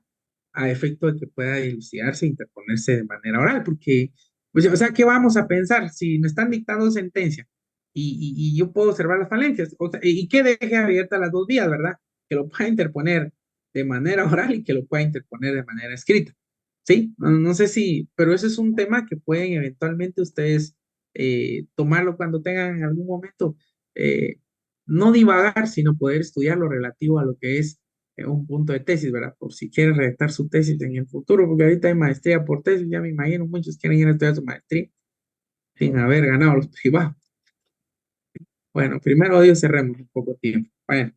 a efecto de que pueda dilucidarse e interponerse de manera oral, porque, pues, o sea, ¿qué vamos a pensar? Si me están dictando sentencia y yo puedo observar las falencias, o sea, y que deje abiertas las dos vías, ¿verdad? Que lo pueda interponer de manera oral y que lo pueda interponer de manera escrita. ¿Sí? No sé si, pero ese es un tema que pueden eventualmente ustedes tomarlo cuando tengan en algún momento, no divagar, sino poder estudiar lo relativo a lo que es un punto de tesis, ¿verdad? Por si quieren redactar su tesis en el futuro, porque ahorita hay maestría por tesis, ya me imagino, muchos quieren ir a estudiar su maestría sin haber ganado los privados. Bueno, primero Dios cerremos un poco tiempo. Bueno,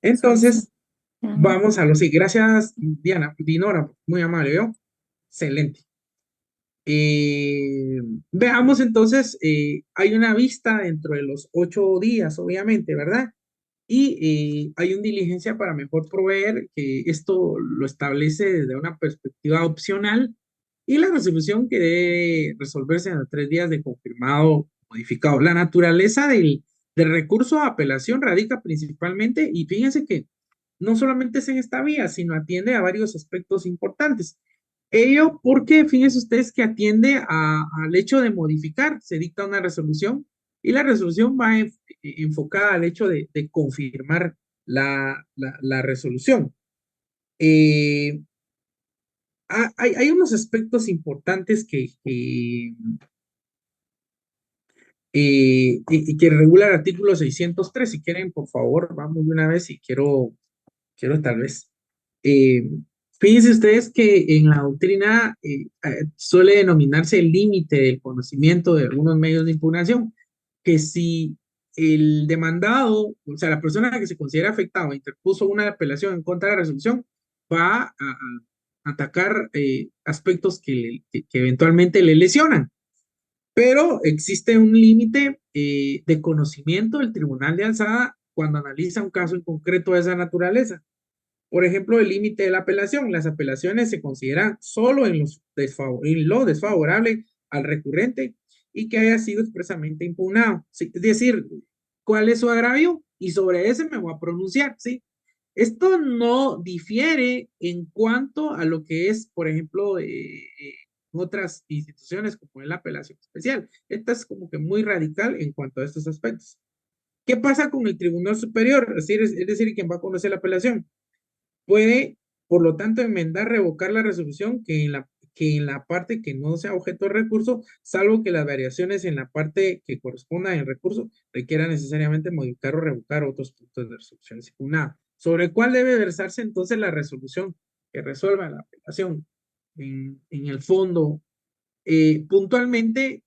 entonces, vamos a lo siguiente. Gracias, Dinora, muy amable, ¿yo? Excelente. Veamos entonces, hay una vista dentro de los 8 días, obviamente, ¿verdad? Y hay una diligencia para mejor proveer, que esto lo establece desde una perspectiva opcional, y la resolución que debe resolverse en los 3 días de confirmado modificado. La naturaleza del recurso a apelación radica principalmente, y fíjense que no solamente es en esta vía, sino atiende a varios aspectos importantes. Ello porque, fíjense ustedes que atiende al hecho de modificar, se dicta una resolución y la resolución va enfocada al hecho de confirmar la resolución. Hay unos aspectos importantes que regula el artículo 603. Si quieren, por favor, vamos de una vez y quiero tal vez. Fíjense ustedes que en la doctrina suele denominarse el límite del conocimiento de algunos medios de impugnación, que si el demandado, o sea, la persona que se considera afectada interpuso una apelación en contra de la resolución, va a atacar aspectos que eventualmente le lesionan. Pero existe un límite de conocimiento del tribunal de alzada cuando analiza un caso en concreto de esa naturaleza. Por ejemplo, el límite de la apelación. Las apelaciones se consideran solo en lo desfavorable al recurrente y que haya sido expresamente impugnado. ¿Sí? Es decir, ¿cuál es su agravio? Y sobre ese me voy a pronunciar, ¿sí? Esto no difiere en cuanto a lo que es, por ejemplo, otras instituciones como es la apelación especial. Esta es como que muy radical en cuanto a estos aspectos. ¿Qué pasa con el Tribunal Superior? Es decir, quien va a conocer la apelación puede Por lo tanto, enmendar, revocar la resolución que en la parte que no sea objeto de recurso, salvo que las variaciones en la parte que corresponda al recurso requieran necesariamente modificar o revocar otros puntos de resolución impugnada. ¿Sobre cuál debe versarse entonces la resolución que resuelva la apelación? En el fondo, puntualmente,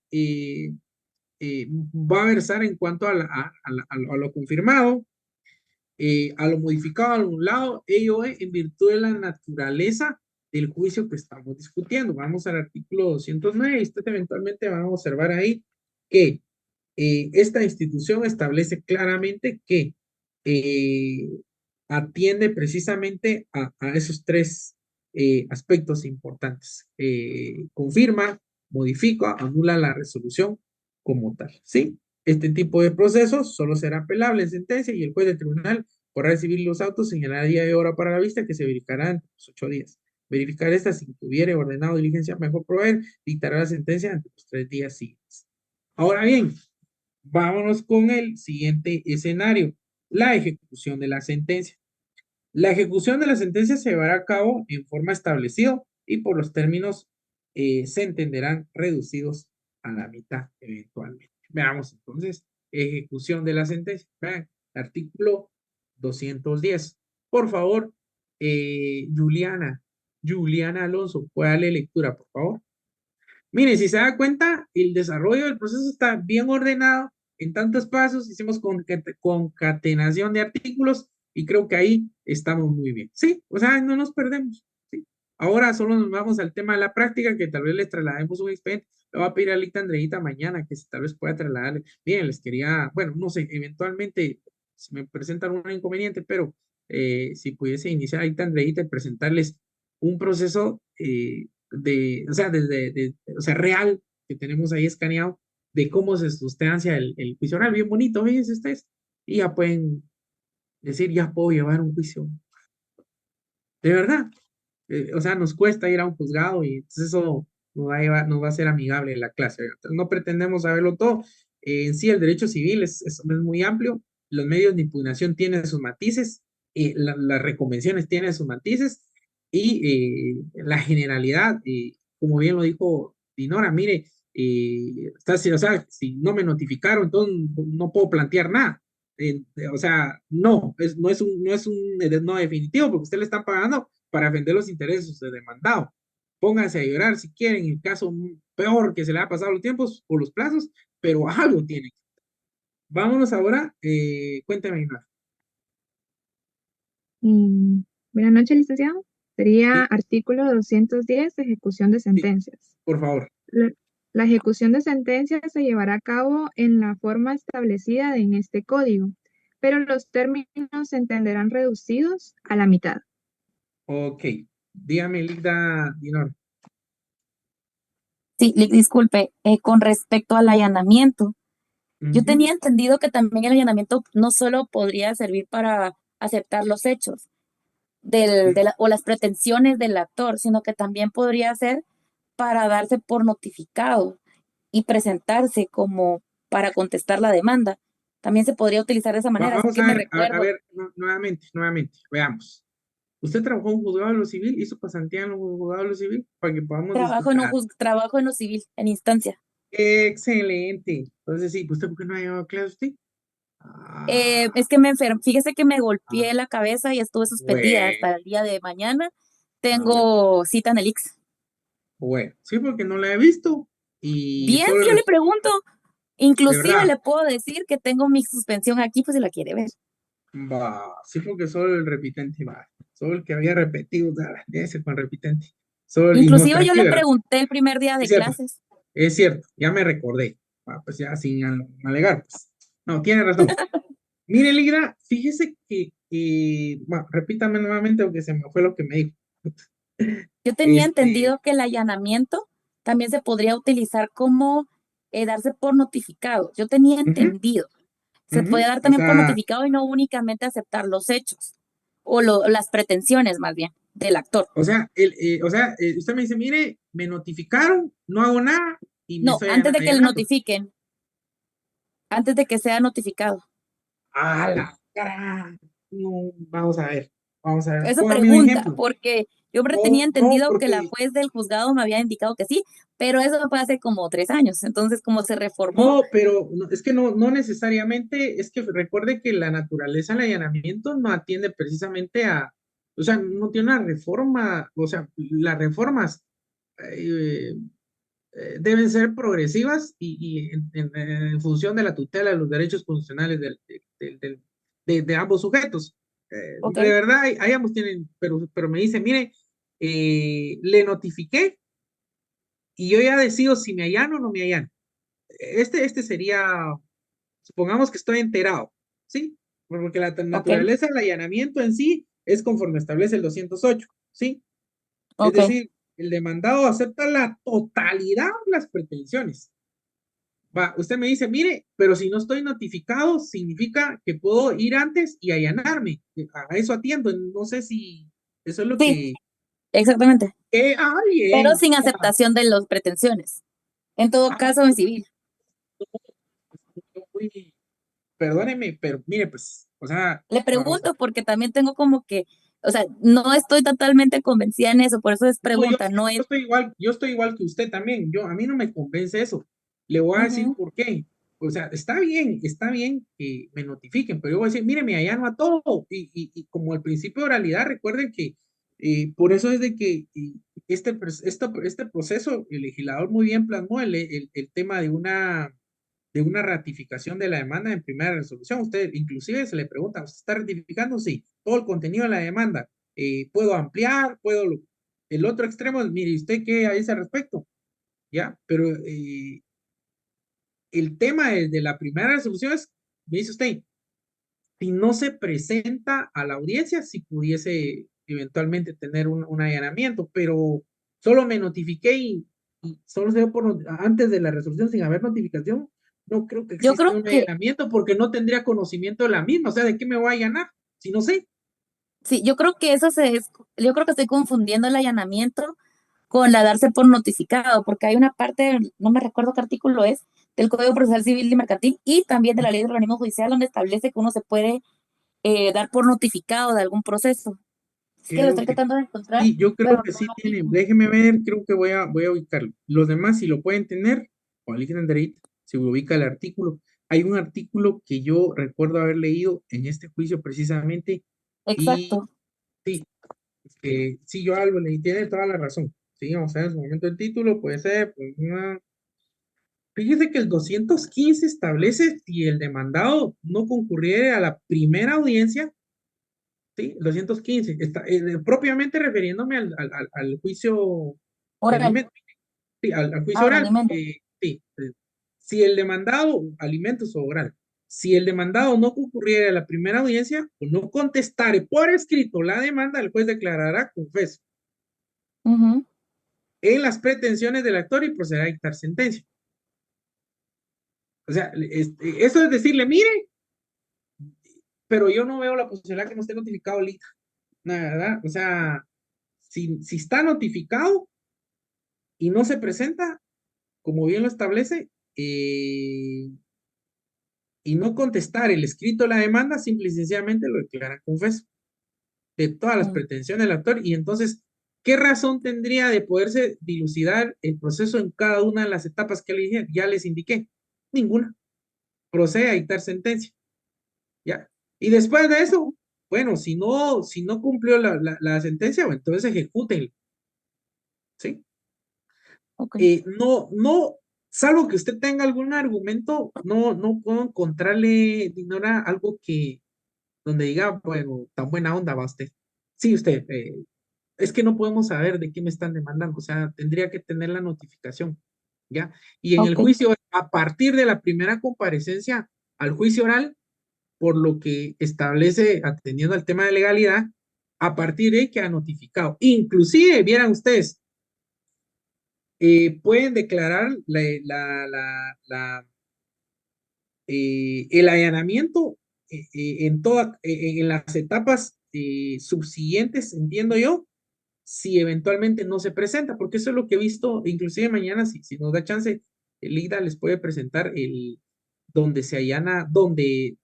va a versar en cuanto a lo confirmado, a lo modificado, a algún lado, ello es en virtud de la naturaleza del juicio que estamos discutiendo. Vamos al artículo 209 y usted eventualmente va a observar ahí que esta institución establece claramente que eh, atiende precisamente a esos tres aspectos importantes. Confirma, modifica, anula la resolución como tal, ¿sí? Este tipo de procesos solo será apelable en sentencia y el juez del tribunal podrá recibir los autos, señalará día y hora para la vista que se verificarán en los 8 días. Verificar esta si tuviere ordenado diligencia mejor proveer, dictará la sentencia ante los 3 días siguientes. Ahora bien, vámonos con el siguiente escenario, la ejecución de la sentencia. La ejecución de la sentencia se llevará a cabo en forma establecida y por los términos se entenderán reducidos a la mitad eventualmente. Veamos entonces, ejecución de la sentencia. Vean, artículo 210. Por favor, Juliana Alonso, puede darle lectura, por favor. Mire, si se da cuenta, el desarrollo del proceso está bien ordenado en tantos pasos, hicimos concatenación de artículos y creo que ahí estamos muy bien. Sí, o sea, no nos perdemos. ¿Sí? Ahora solo nos vamos al tema de la práctica, que tal vez les traslademos un expediente. Le voy a pedir a Lita Andreita mañana que si tal vez pueda trasladarle. Bien, les quería, bueno, no sé, eventualmente si me presentan un inconveniente, pero si pudiese iniciar a Lita Andreita y presentarles un proceso o sea, o sea, real que tenemos ahí escaneado de cómo se sustancia el juicio oral, bien bonito, fíjense ustedes, y ya pueden decir, ya puedo llevar un juicio. De verdad, o sea, nos cuesta ir a un juzgado y entonces eso nos va a ser amigable en la clase. Entonces, no pretendemos saberlo todo. En sí, el derecho civil es muy amplio, los medios de impugnación tienen sus matices, las reconvenciones tienen sus matices, y la generalidad, como bien lo dijo Dinora, mire, o sea, si no me notificaron, entonces no puedo plantear nada. O sea, no es un no definitivo, porque usted le están pagando para defender los intereses de demandado. Pónganse a llorar si quieren, en el caso peor que se le ha pasado los tiempos o los plazos, pero algo tienen. Vámonos ahora, cuénteme, Ina. Buenas noches, licenciado. Sería Sí, artículo 210, ejecución de sí, sentencias. por favor. La, la ejecución de sentencias se llevará a cabo en la forma establecida en este código, pero los términos se entenderán reducidos a la mitad. Ok, dígame, Lida Dinor. Sí, disculpe, con respecto al allanamiento, yo tenía entendido que también el allanamiento no solo podría servir para aceptar los hechos o las pretensiones del actor, sino que también podría ser para darse por notificado y presentarse como para contestar la demanda. También se podría utilizar de esa manera, así Vamos que a me ver, a recuerdo. ver, nuevamente, veamos. ¿Usted trabajó en un juzgado de lo civil? ¿Hizo pasantía en un juzgado de lo civil? Para que podamos discutir. Trabajo en lo civil, en instancia. Excelente. Entonces, sí, ¿usted por qué no ha llevado clase usted? Ah, Es que me enfermé, fíjese que me ah, golpeé la cabeza y estuve suspendida bueno, hasta el día de mañana. bueno, Tengo cita en el IX. bueno. Sí, porque no la he visto. Y Bien, solo yo le pregunto. de Inclusive verdad, le puedo decir que tengo mi suspensión aquí, pues si la quiere ver. va, sí, porque solo el repitente va. Solo el que había repetido, ese con repitente. Solo, y no, Inclusive yo le tranquila, pregunté el primer día de clases. es cierto, ya me recordé. Ah, pues ya sin alegar, pues. No, tiene razón. Mire, Lira, fíjese que, bueno, repítame nuevamente porque se me fue lo que me dijo. Yo tenía Este, entendido que el allanamiento también se podría utilizar como darse por notificado. Yo tenía ujú, entendido. Se ujú, podía dar o también por sea, notificado y no únicamente aceptar los hechos o las pretensiones más bien del actor. usted me dice, mire, me notificaron, no hago nada y me No, estoy antes de que le allanando. notifiquen, antes de que sea notificado. ¡A la cara! No, vamos a ver. Vamos a ver, Eso póngame un pregunta, ejemplo. porque yo tenía No, entendido que la porque, juez del juzgado me había indicado que sí, pero eso fue hace como 3 años. Entonces, como se reformó, no, pero es que no necesariamente, es que recuerde que la naturaleza del allanamiento no atiende precisamente a, o sea, no tiene una reforma, o sea, las reformas eh, deben ser progresivas y en función de la tutela de los derechos constitucionales de ambos sujetos. ok, De verdad, ahí ambos tienen, pero me dice, mire, le notifiqué y yo ya decido si me allano o no me allano. Este sería, supongamos que estoy enterado, ¿sí? Porque la ok, naturaleza del allanamiento en sí es conforme establece el 208, ¿sí? Es ok. decir, el demandado acepta la totalidad de las pretensiones. Va, usted me dice, mire, pero si no estoy notificado, significa que puedo ir antes y allanarme. A eso atiendo. No sé si eso es lo Sí, que... exactamente. Pero Bien. sin aceptación de las pretensiones. En todo Ah, caso, en civil. uy, perdóneme, pero mire, pues, o sea, Le vamos a pregunto porque también tengo como que, o sea, no estoy totalmente convencida en eso, por eso es no, pregunta, no es. yo estoy igual que usted también. A mí no me convence eso. Le voy a decir Ujú. por qué. O sea, está bien que me notifiquen, pero yo voy a decir, mire, me allano a todo. Y como el principio de oralidad, recuerden que por eso es de que este proceso, el legislador muy bien plasmó el tema de una ratificación de la demanda en primera resolución. Usted inclusive se le pregunta, ¿usted está ratificando? Sí, todo el contenido de la demanda. ¿Puedo ampliar? El otro extremo, mire, ¿usted qué dice al respecto? ¿Ya? Pero el tema de la primera resolución es, me dice usted, si no se presenta a la audiencia, si pudiese eventualmente tener un allanamiento, pero solo me notifiqué y solo se dio antes de la resolución sin haber notificación, no creo que Yo exista creo un que, allanamiento porque no tendría conocimiento de la misma, o sea, ¿de qué me voy a allanar? Si no sé. sí, yo creo que yo creo que estoy confundiendo el allanamiento con la darse por notificado, porque hay una parte, no me recuerdo qué artículo es, del Código Procesal Civil y Mercantil y también de la Ley de Organismo Judicial donde establece que uno se puede dar por notificado de algún proceso. Es que lo Creo estoy que tratando de encontrar, sí, yo creo pero que no sí lo tienen. digo. Déjeme ver, creo que voy a ubicarlo. Los demás, si lo pueden tener, o alguien Andereit, si ubica el artículo. Hay un artículo que yo recuerdo haber leído en este juicio precisamente, y Exacto. sí, sí, yo algo leí, tiene toda la razón. Sí, vamos a ver en su momento el título, puede ser, pues, fíjese que el 215 establece si el demandado no concurriere a la primera audiencia. Sí, 215 propiamente refiriéndome al juicio de Oral, alimentos, sí, al juicio ahora oral, alimento. sí, si el demandado, alimentos o oral, si el demandado no concurriera a la primera audiencia o no contestare por escrito la demanda, el juez declarará confeso Ujú. en las pretensiones del actor y procederá a dictar sentencia. O sea, eso es decirle, mire, pero yo no veo la posibilidad que no esté notificado ahorita, ¿verdad? O sea, si está notificado y no se presenta, como bien lo establece, y no contestar el escrito de la demanda, simple y sencillamente lo declara confeso de todas las Mm, pretensiones del actor. Y entonces, ¿qué razón tendría de poderse dilucidar el proceso en cada una de las etapas que ya les indiqué? Ninguna. Procede a dictar sentencia. ¿Ya? Y después de eso, bueno, si no cumplió la sentencia, bueno, entonces ejecútenlo. ¿Sí? ok, No, salvo que usted tenga algún argumento, no puedo encontrarle, Dinora, algo donde diga, bueno, tan buena onda va usted. Sí, usted, es que no podemos saber de qué me están demandando, o sea, tendría que tener la notificación, ¿ya? Y en el ok, juicio, a partir de la primera comparecencia al juicio oral, por lo que establece, atendiendo al tema de legalidad, a partir de que ha notificado. Inclusive, vieran ustedes, pueden declarar el allanamiento en las etapas subsiguientes, entiendo yo, si eventualmente no se presenta, porque eso es lo que he visto, inclusive mañana, si nos da chance, el IDA les puede presentar donde se allana, donde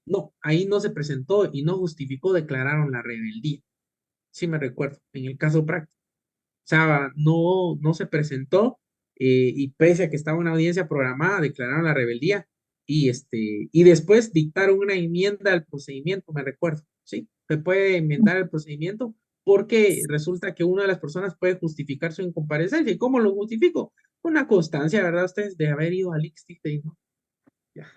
No, ahí no se presentó y no justificó, declararon la rebeldía. Sí me recuerdo, en el caso práctico. O sea, no se presentó y pese a que estaba una audiencia programada, declararon la rebeldía y después dictaron una enmienda al procedimiento, me recuerdo, ¿sí? Se puede enmendar el procedimiento porque resulta que una de las personas puede justificar su incomparecencia. ¿Y cómo lo justifico? Una constancia, ¿verdad? Ustedes de haber ido al ICSTI, ¿no? Ya.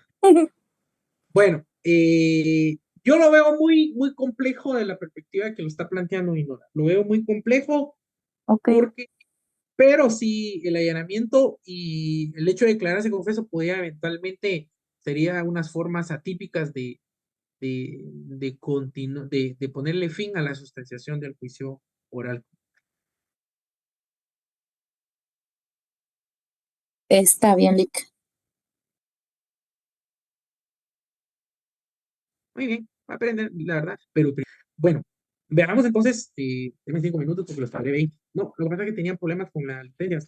Bueno, yo lo veo muy, muy complejo de la perspectiva que lo está planteando Minora. Lo veo muy complejo Ok. porque pero si el allanamiento y el hecho de declararse confeso podía eventualmente, sería unas formas atípicas de ponerle fin a la sustanciación del juicio oral. Está bien, Lick. Muy bien, va a aprender, la verdad, pero bueno, veamos entonces, denme 5 minutos porque los pagué 20. No, lo que pasa es que tenían problemas con la licencia,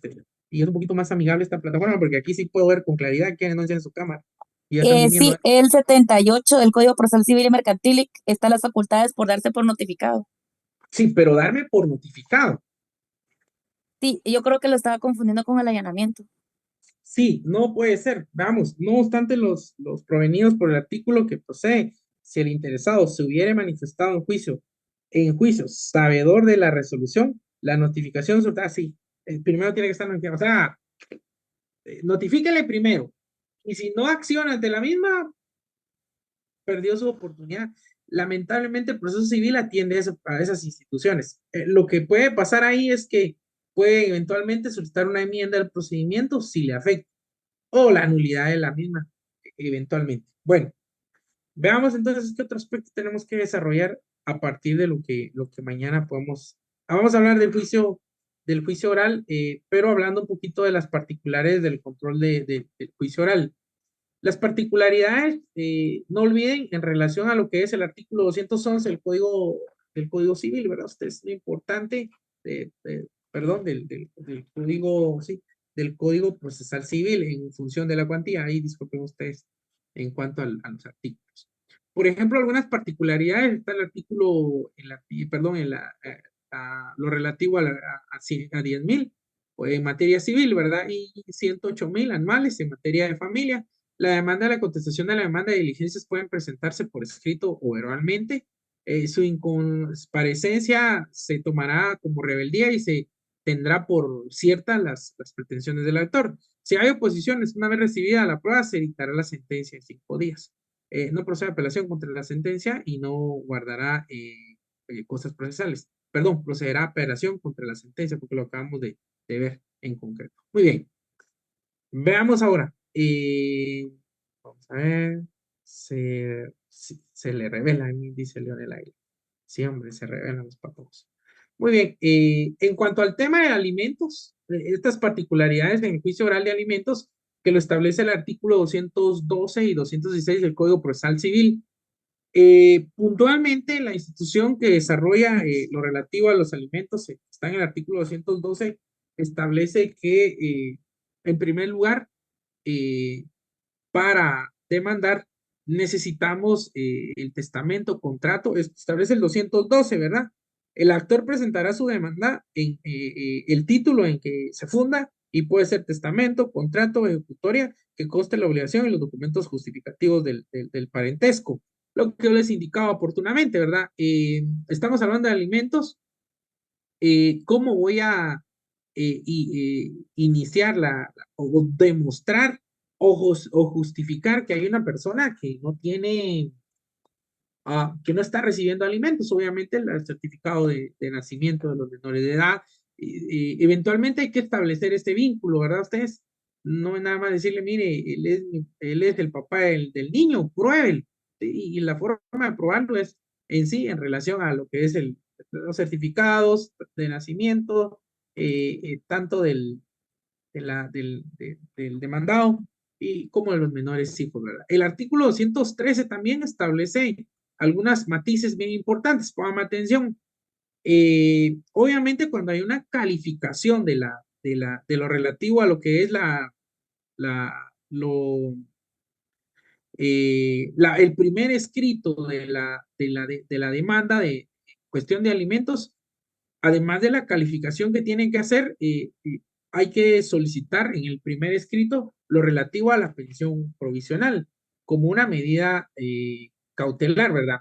y es un poquito más amigable esta plataforma porque aquí sí puedo ver con claridad quién no enciende su cámara. Y ya están durmiendo. Sí, el 78 del Código Procesal Civil y Mercantil Lick, están las facultades por darse por notificado. Sí, pero darme por notificado. Sí, yo creo que lo estaba confundiendo con el allanamiento. Sí, no puede ser. Vamos, no obstante los provenidos por el artículo que posee, si el interesado se hubiere manifestado en juicio, sabedor de la resolución, la notificación soltada, sí, primero tiene que estar notificado. O sea, notifíquele primero. Y si no acciona ante la misma, perdió su oportunidad. Lamentablemente, el proceso civil atiende a esas instituciones. Lo que puede pasar ahí es que puede eventualmente solicitar una enmienda al procedimiento si le afecta o la nulidad de la misma, eventualmente. Bueno, veamos entonces qué otro aspecto tenemos que desarrollar a partir de lo que mañana podemos. Vamos a hablar del juicio oral, pero hablando un poquito de las particulares del control del juicio oral. Las particularidades, no olviden, en relación a lo que es el artículo 211 del Código Civil, ¿verdad? Esto es lo importante, perdón, del Código, sí, del Código Procesal Civil en función de la cuantía. Ahí disculpen ustedes en cuanto a los artículos. Por ejemplo, algunas particularidades, está el artículo, perdón, lo relativo a 10.000 en materia civil, ¿verdad? Y 108.000 anuales en materia de familia. La demanda, la contestación de la demanda de diligencias pueden presentarse por escrito o verbalmente. Su incomparecencia se tomará como rebeldía y se tendrá por ciertas las pretensiones del autor. Si hay oposiciones, una vez recibida la prueba, se dictará la sentencia en 5 días. No procede apelación contra la sentencia y no guardará cosas procesales. Perdón, procederá apelación contra la sentencia porque lo acabamos de ver en concreto. Muy bien. Veamos ahora. Vamos a ver. Se le revela, dice Leonel Aguilar. Sí, hombre, se revelan los patos. Muy bien. En cuanto al tema de alimentos, estas particularidades en el juicio oral de alimentos que lo establece el artículo 212 y 216 del Código Procesal Civil. Puntualmente, la institución que desarrolla lo relativo a los alimentos, está en el artículo 212, establece que, en primer lugar, para demandar necesitamos el testamento, contrato, establece el 212, ¿verdad? El actor presentará su demanda en el título en que se funda y puede ser testamento, contrato, ejecutoria, que conste la obligación y los documentos justificativos del parentesco. Lo que yo les indicaba oportunamente, ¿verdad? Estamos hablando de alimentos. ¿Cómo voy a iniciar o demostrar o justificar que hay una persona que no tiene, que no está recibiendo alimentos? Obviamente el certificado de nacimiento de los menores de edad. Eventualmente hay que establecer este vínculo, ¿verdad? Ustedes no es nada más decirle, mire, él es el papá del niño, pruébelo. Y la forma de probarlo es en sí, en relación a lo que es los certificados de nacimiento, tanto del demandado y como de los menores hijos, ¿verdad? El artículo 213 también establece algunas matices bien importantes. Pongan atención. Obviamente, cuando hay una calificación de lo relativo a lo que es la, lo, el primer escrito de la demanda de cuestión de alimentos, además de la calificación que tienen que hacer, hay que solicitar en el primer escrito lo relativo a la pensión provisional como una medida cautelar, ¿verdad?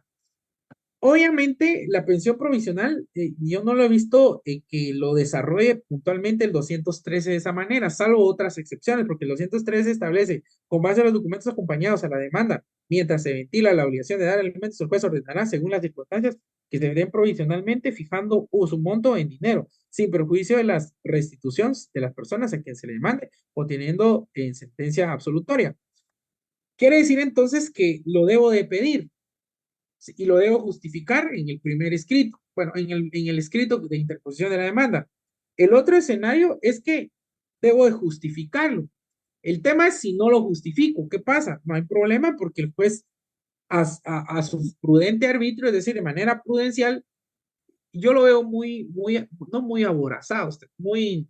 Obviamente, la pensión provisional, yo no lo he visto que lo desarrolle puntualmente el 213 de esa manera, salvo otras excepciones, porque el 213 establece, con base a los documentos acompañados a la demanda, mientras se ventila la obligación de dar alimentos, el juez ordenará, según las circunstancias que se den provisionalmente, fijando su monto en dinero, sin perjuicio de las restituciones de las personas a quien se le demande, o teniendo en sentencia absolutoria. Quiere decir entonces que lo debo de pedir y lo debo justificar en el primer escrito, bueno, en el escrito de interposición de la demanda. El otro escenario es que debo de justificarlo. El tema es si no lo justifico, ¿qué pasa? No hay problema porque el juez a su prudente arbitrio, es decir, de manera prudencial, yo lo veo no muy aborazado, muy,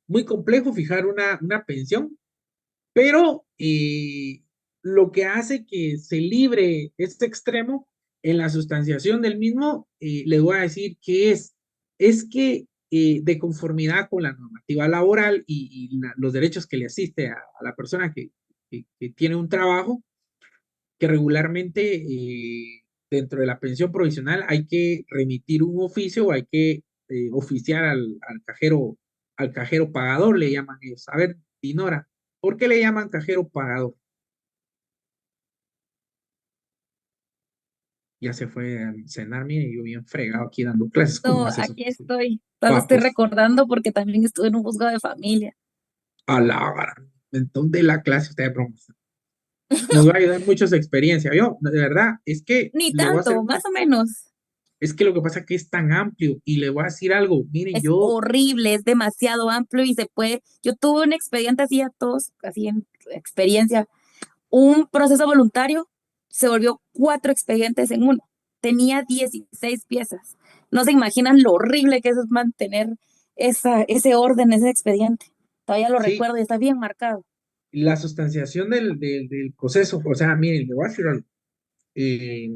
muy complejo fijar una pensión, pero lo que hace que se libre este extremo en la sustanciación del mismo, le voy a decir que es que de conformidad con la normativa laboral y los derechos que le asiste a la persona que tiene un trabajo, que regularmente dentro de la pensión provisional hay que remitir un oficio o hay que oficiar al cajero pagador, le llaman ellos. A ver, Dinora, ¿por qué le llaman cajero pagador? Ya se fue a cenar, mire, yo bien fregado aquí dando clases. ¿Cómo No, hace eso? aquí estoy. Solo Va, estoy pues, recordando porque también estuve en un juzgado de familia. a la gran. Entonces, de la clase usted de promoción. Nos va a ayudar mucho su experiencia. Yo, de verdad, es que Ni le voy a hacer, tanto, más o menos. es que lo que pasa es que es tan amplio y le voy a decir algo. Miren, Es yo, horrible, es demasiado amplio y se puede. Yo tuve un expediente así a todos, así en experiencia. Un proceso voluntario se volvió 4 expedientes en uno. Tenía 16 piezas. No se imaginan lo horrible que es mantener ese orden, ese expediente. Todavía lo sí, recuerdo y está bien marcado. la sustanciación del proceso, o sea, miren, le voy a decir algo. Eh,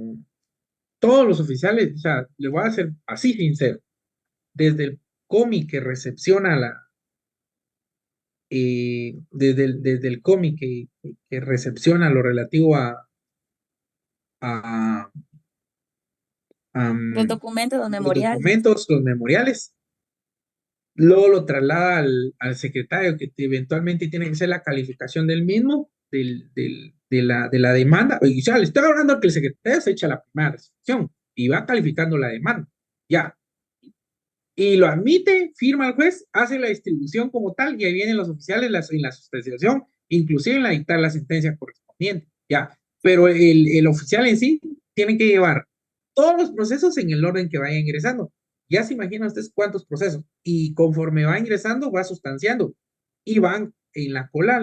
todos los oficiales, o sea, le voy a ser así sincero, desde el cómic que recepciona desde el cómic que recepciona lo relativo a, Los documentos, los los memoriales. documentos, los memoriales, luego lo traslada al secretario que eventualmente tiene que ser la calificación del mismo, de la demanda. O sea, le estoy hablando que el secretario se echa la primera recepción y va calificando la demanda. Ya, y lo admite, firma el juez, hace la distribución como tal, y ahí vienen los oficiales en la sustanciación, inclusive en la dictar la sentencia correspondiente, ya. Pero el oficial en sí tiene que llevar todos los procesos en el orden que vaya ingresando. Ya se imaginan ustedes cuántos procesos, y conforme va ingresando, va sustanciando, y van en la cola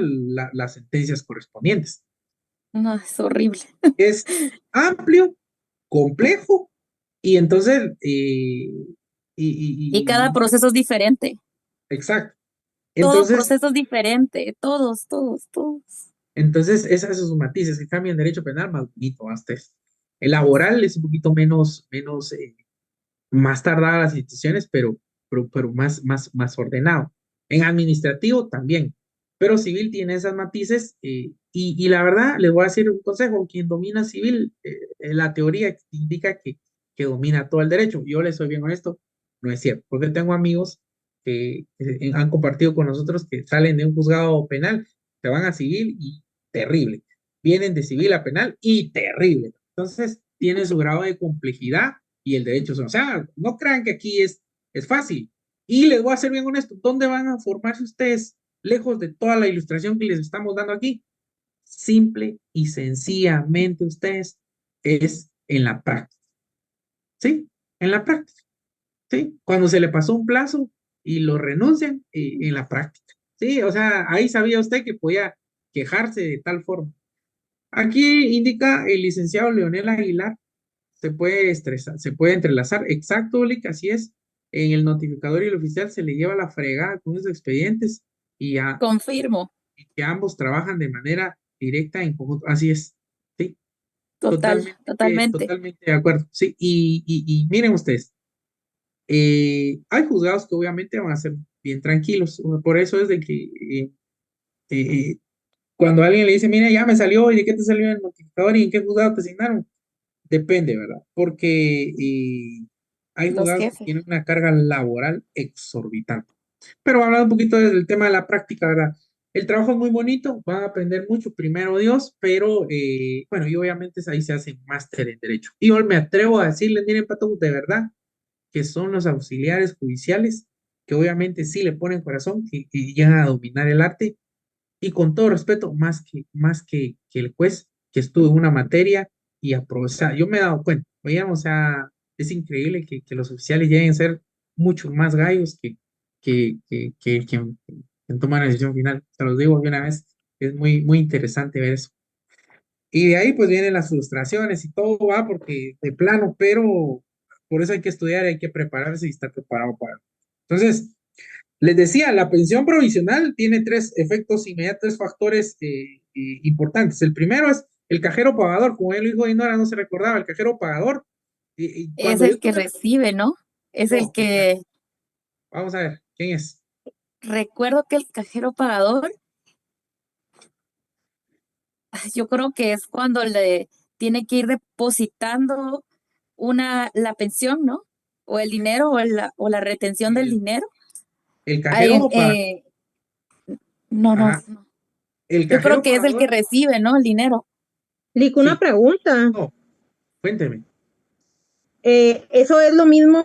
las sentencias correspondientes. No, es horrible. Es amplio, complejo, y entonces, Y cada y proceso es diferente. exacto. Todo Entonces, proceso es diferente. Todos, todos, todos. esas son sus matices que cambian derecho penal más bonito, hasta es. El laboral es un poquito más tardada las instituciones, pero más ordenado. En administrativo también, pero civil tiene esas matices y la verdad, les voy a decir un consejo, quien domina civil, la teoría indica que domina todo el derecho. Yo les soy bien honesto, no es cierto, porque tengo amigos que han compartido con nosotros que salen de un juzgado penal, se van a civil y terrible. Vienen de civil a penal y terrible. Entonces, tiene su grado de complejidad y el derecho. O sea, no crean que aquí es fácil. Y les voy a ser bien honesto, ¿dónde van a formarse ustedes lejos de toda la ilustración que les estamos dando aquí? Simple y sencillamente ustedes es en la práctica. ¿Sí? En la práctica. ¿Sí? Cuando se le pasó un plazo y lo renuncian, en la práctica. ¿Sí? O sea, ahí sabía usted que podía quejarse de tal forma. Aquí indica el licenciado Leonel Aguilar, se puede entrelazar. Exacto, Ulic, así es. En el notificador y el oficial se le lleva la fregada con esos expedientes y, Confirmo. que ambos trabajan de manera directa en conjunto. Así es, sí, Totalmente. totalmente de acuerdo. Sí, y miren ustedes, hay juzgados que obviamente van a ser bien tranquilos. Por eso es de que eh, cuando alguien le dice, mira, ya me salió, ¿y de qué te salió el notificador y en qué juzgado te asignaron? Depende, ¿verdad? Porque hay Los juzgados que jefes. tienen una carga laboral exorbitante. Pero hablando un poquito del tema de la práctica, ¿verdad? El trabajo es muy bonito, van a aprender mucho, primero Dios, pero bueno, y obviamente ahí se hace máster en Derecho. Y yo me atrevo a decirles, miren, Pato, de verdad, que son los auxiliares judiciales, que obviamente sí le ponen corazón, que llegan a dominar el arte, y con todo respeto, que el juez que estuvo en una materia y aprobó. O sea, yo me he dado cuenta, oigan, o sea, es increíble que los oficiales lleguen a ser mucho más gallos que quien toma la decisión final. Se los digo de una vez, es muy interesante ver eso. Y de ahí pues vienen las frustraciones y todo va porque de plano, pero por eso hay que estudiar, hay que prepararse y estar preparado para. Entonces, les decía, la pensión provisional tiene tres efectos inmediatos, tres factores importantes. El primero es el cajero pagador, como él lo dijo Dinora, no se recordaba, el cajero pagador. Es Cuando yo el que tuve, recibe, ¿no? Es el no, espera, que, vamos a ver, ¿quién es? recuerdo que el cajero pagador, yo creo que es cuando le tiene que ir depositando la pensión, ¿no? O el dinero o la retención del El, dinero. el Ay, cajero pagador, no, no, ajá, no. el Yo creo cajero que es el que pagador, recibe, ¿no? El dinero. Lick, una sí, pregunta. no, cuénteme. Eso es lo mismo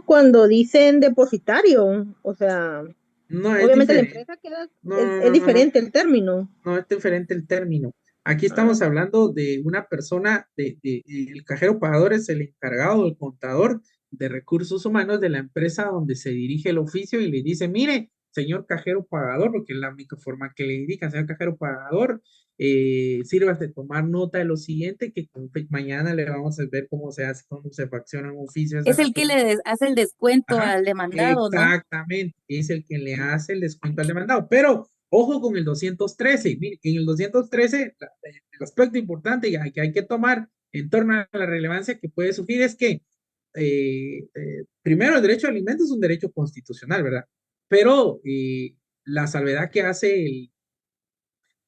cuando dicen depositario. O sea, No, es obviamente la diferente. empresa queda, No, es no, no, no, diferente el término. no es diferente el término. Aquí Ah, estamos hablando de una persona, el cajero pagador es el encargado, el contador de recursos humanos de la empresa donde se dirige el oficio y le dice, mire, señor cajero pagador, porque es la única forma que le indica, señor cajero pagador, sirva de tomar nota de lo siguiente, que mañana le vamos a ver cómo se hace, cómo se faccionan oficios a Es la el que le hace el descuento Ajá, al demandado, ¿no? exactamente, es el que le hace el descuento al demandado. Pero ojo con el 213. Mire, en el 213, el aspecto importante que hay que tomar en torno a la relevancia que puede sufrir es que, primero, el derecho a alimentos es un derecho constitucional, ¿verdad? Pero la salvedad que hace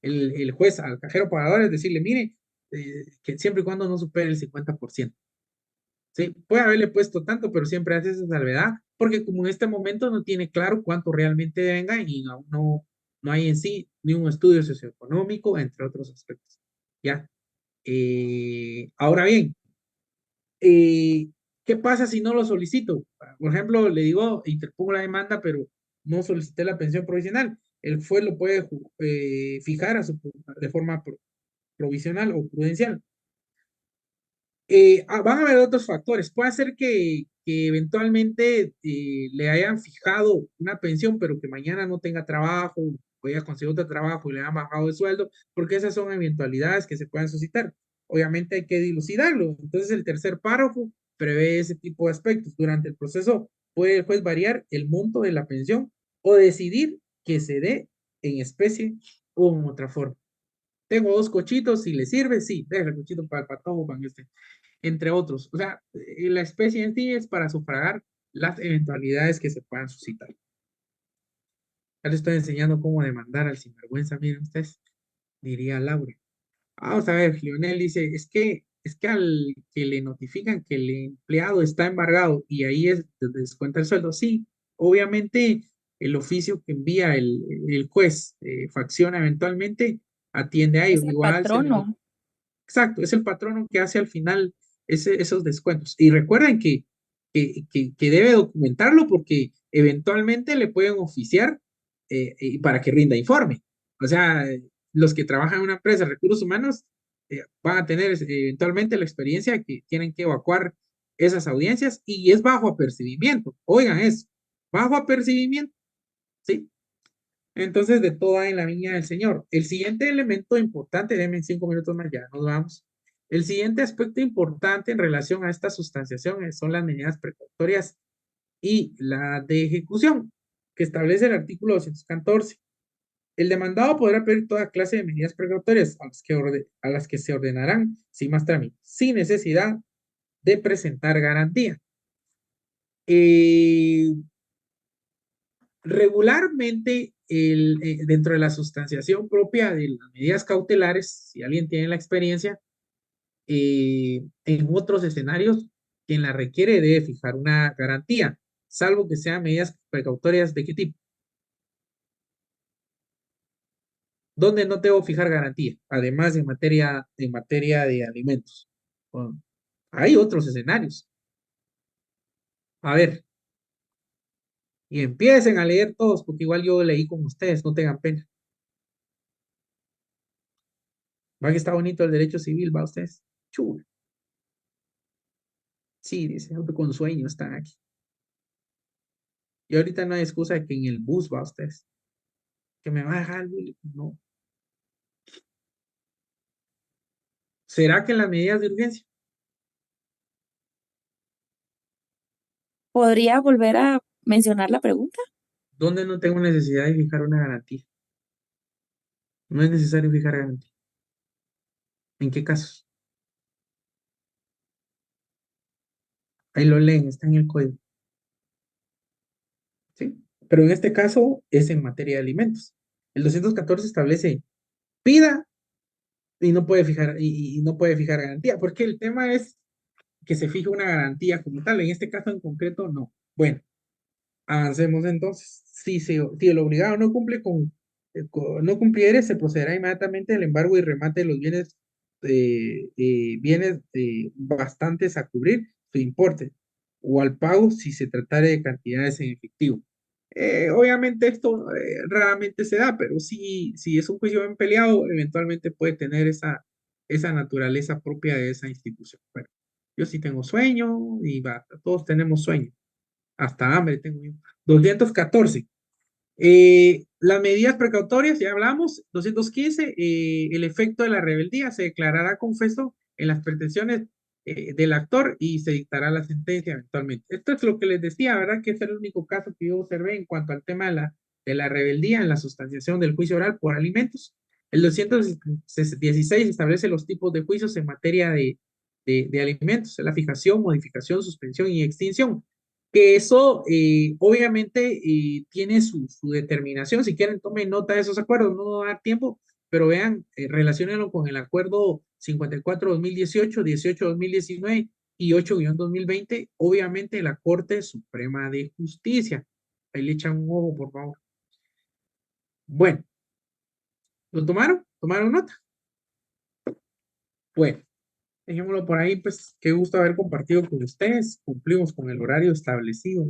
el juez al cajero pagador es decirle, mire, que siempre y cuando no supere el 50%. Sí, puede haberle puesto tanto, pero siempre hace esa salvedad, porque como en este momento no tiene claro cuánto realmente venga y no hay en sí ni un estudio socioeconómico, entre otros aspectos. Ya. Ahora bien, eh, ¿qué pasa si no lo solicito? Por ejemplo, le digo, interpongo la demanda, pero no solicité la pensión provisional. El juez lo puede fijar de forma provisional o prudencial. Van a haber otros factores. Puede ser que eventualmente le hayan fijado una pensión, pero que mañana no tenga trabajo, o haya conseguido otro trabajo y le han bajado de sueldo, porque esas son eventualidades que se pueden suscitar. Obviamente hay que dilucidarlo. Entonces, el tercer párrafo prevé ese tipo de aspectos. Durante el proceso puede el juez variar el monto de la pensión o decidir que se dé en especie o en otra forma. Tengo dos cochitos, si le sirve, sí, deja el cochito para el patojo, para este entre otros. O sea, la especie en sí es para sufragar las eventualidades que se puedan suscitar. Ya les estoy enseñando cómo demandar al sinvergüenza, miren ustedes, diría Laura. Vamos a ver, Lionel dice, es que al que le notifican que el empleado está embargado y ahí es donde descuenta el sueldo, sí, obviamente el oficio que envía el juez facciona eventualmente, atiende a ello. Es el Igual se le patrono. Exacto, es el patrono que hace al final esos descuentos. Y recuerden que debe documentarlo porque eventualmente le pueden oficiar y para que rinda informe. O sea, los que trabajan en una empresa de recursos humanos van a tener eventualmente la experiencia que tienen que evacuar esas audiencias y es bajo apercibimiento. Oigan eso, bajo apercibimiento, ¿sí? Entonces, de todo hay en la viña del Señor. El siguiente elemento importante, denme 5 minutos más, ya nos vamos. El siguiente aspecto importante en relación a esta sustanciación son las medidas precautorias y la de ejecución que establece el artículo 214. El demandado podrá pedir toda clase de medidas precautorias a las que se ordenarán sin más trámite, sin necesidad de presentar garantía. Regularmente, dentro de la sustanciación propia de las medidas cautelares, si alguien tiene la experiencia, en otros escenarios, quien la requiere debe fijar una garantía, salvo que sean medidas precautorias de qué tipo. ¿Dónde no debo fijar garantía? Además, en materia de alimentos. Bueno, hay otros escenarios. A ver, y empiecen a leer todos, porque igual yo leí con ustedes, no tengan pena. Va que está bonito el derecho civil, va ustedes. Chulo. Sí, dice, con sueño están aquí. Y ahorita no hay excusa de que en el bus va ustedes. Que me va a dejar, Willy. No. ¿Será que las medidas de urgencia? ¿Podría volver a mencionar la pregunta? ¿Dónde no tengo necesidad de fijar una garantía? No es necesario fijar garantía. ¿En qué casos? Ahí lo leen, está en el código. ¿Sí? Pero en este caso es en materia de alimentos. El 214 establece pida y no puede fijar, y no puede fijar garantía, porque el tema es que se fije una garantía como tal. En este caso en concreto, no. Bueno, avancemos entonces. Si el obligado no cumple no cumpliere, se procederá inmediatamente al embargo y remate de los bienes bastantes a cubrir su importe, o al pago si se tratare de cantidades en efectivo. Obviamente esto raramente se da, pero si es un juicio bien peleado, eventualmente puede tener esa naturaleza propia de esa institución. Bueno, yo sí tengo sueño y todos tenemos sueño. Hasta hambre tengo yo. 214. Las medidas precautorias, ya hablamos. 215. El efecto de la rebeldía se declarará confeso en las pretensiones del actor y se dictará la sentencia eventualmente. Esto es lo que les decía, ¿verdad? Que es el único caso que yo observé en cuanto al tema de la rebeldía en la sustanciación del juicio oral por alimentos. El 216 establece los tipos de juicios en materia de alimentos, la fijación, modificación, suspensión y extinción. Que eso obviamente tiene su determinación. Si quieren, tomen nota de esos acuerdos, no va a dar tiempo, pero vean, relaciónenlo con el acuerdo 54-2018, 18-2019 y 8-2020, obviamente la Corte Suprema de Justicia. Ahí le echan un ojo, por favor. Bueno, ¿lo tomaron? ¿Tomaron nota? Bueno, dejémoslo por ahí, pues qué gusto haber compartido con ustedes. Cumplimos con el horario establecido,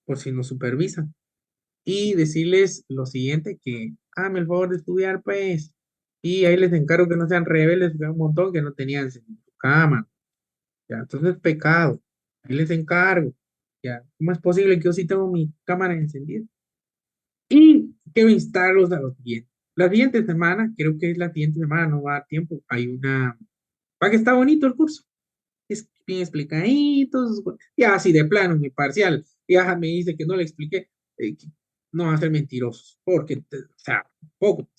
por si nos supervisan. Y decirles lo siguiente, que háganme el favor de estudiar, pues, y ahí les encargo que no sean rebeldes, porque hay un montón que no tenían en su cama, ya, entonces es pecado, ahí les encargo, ya, ¿cómo es posible que yo sí tengo mi cámara encendida? Y quiero instarlos a lo siguiente, la siguiente semana, creo que es la siguiente semana, no va a dar tiempo, va que está bonito el curso, es bien explicadito, ya así de plano, mi parcial, ya me dice que no le expliqué, no van a ser mentirosos, porque, o sea, poco,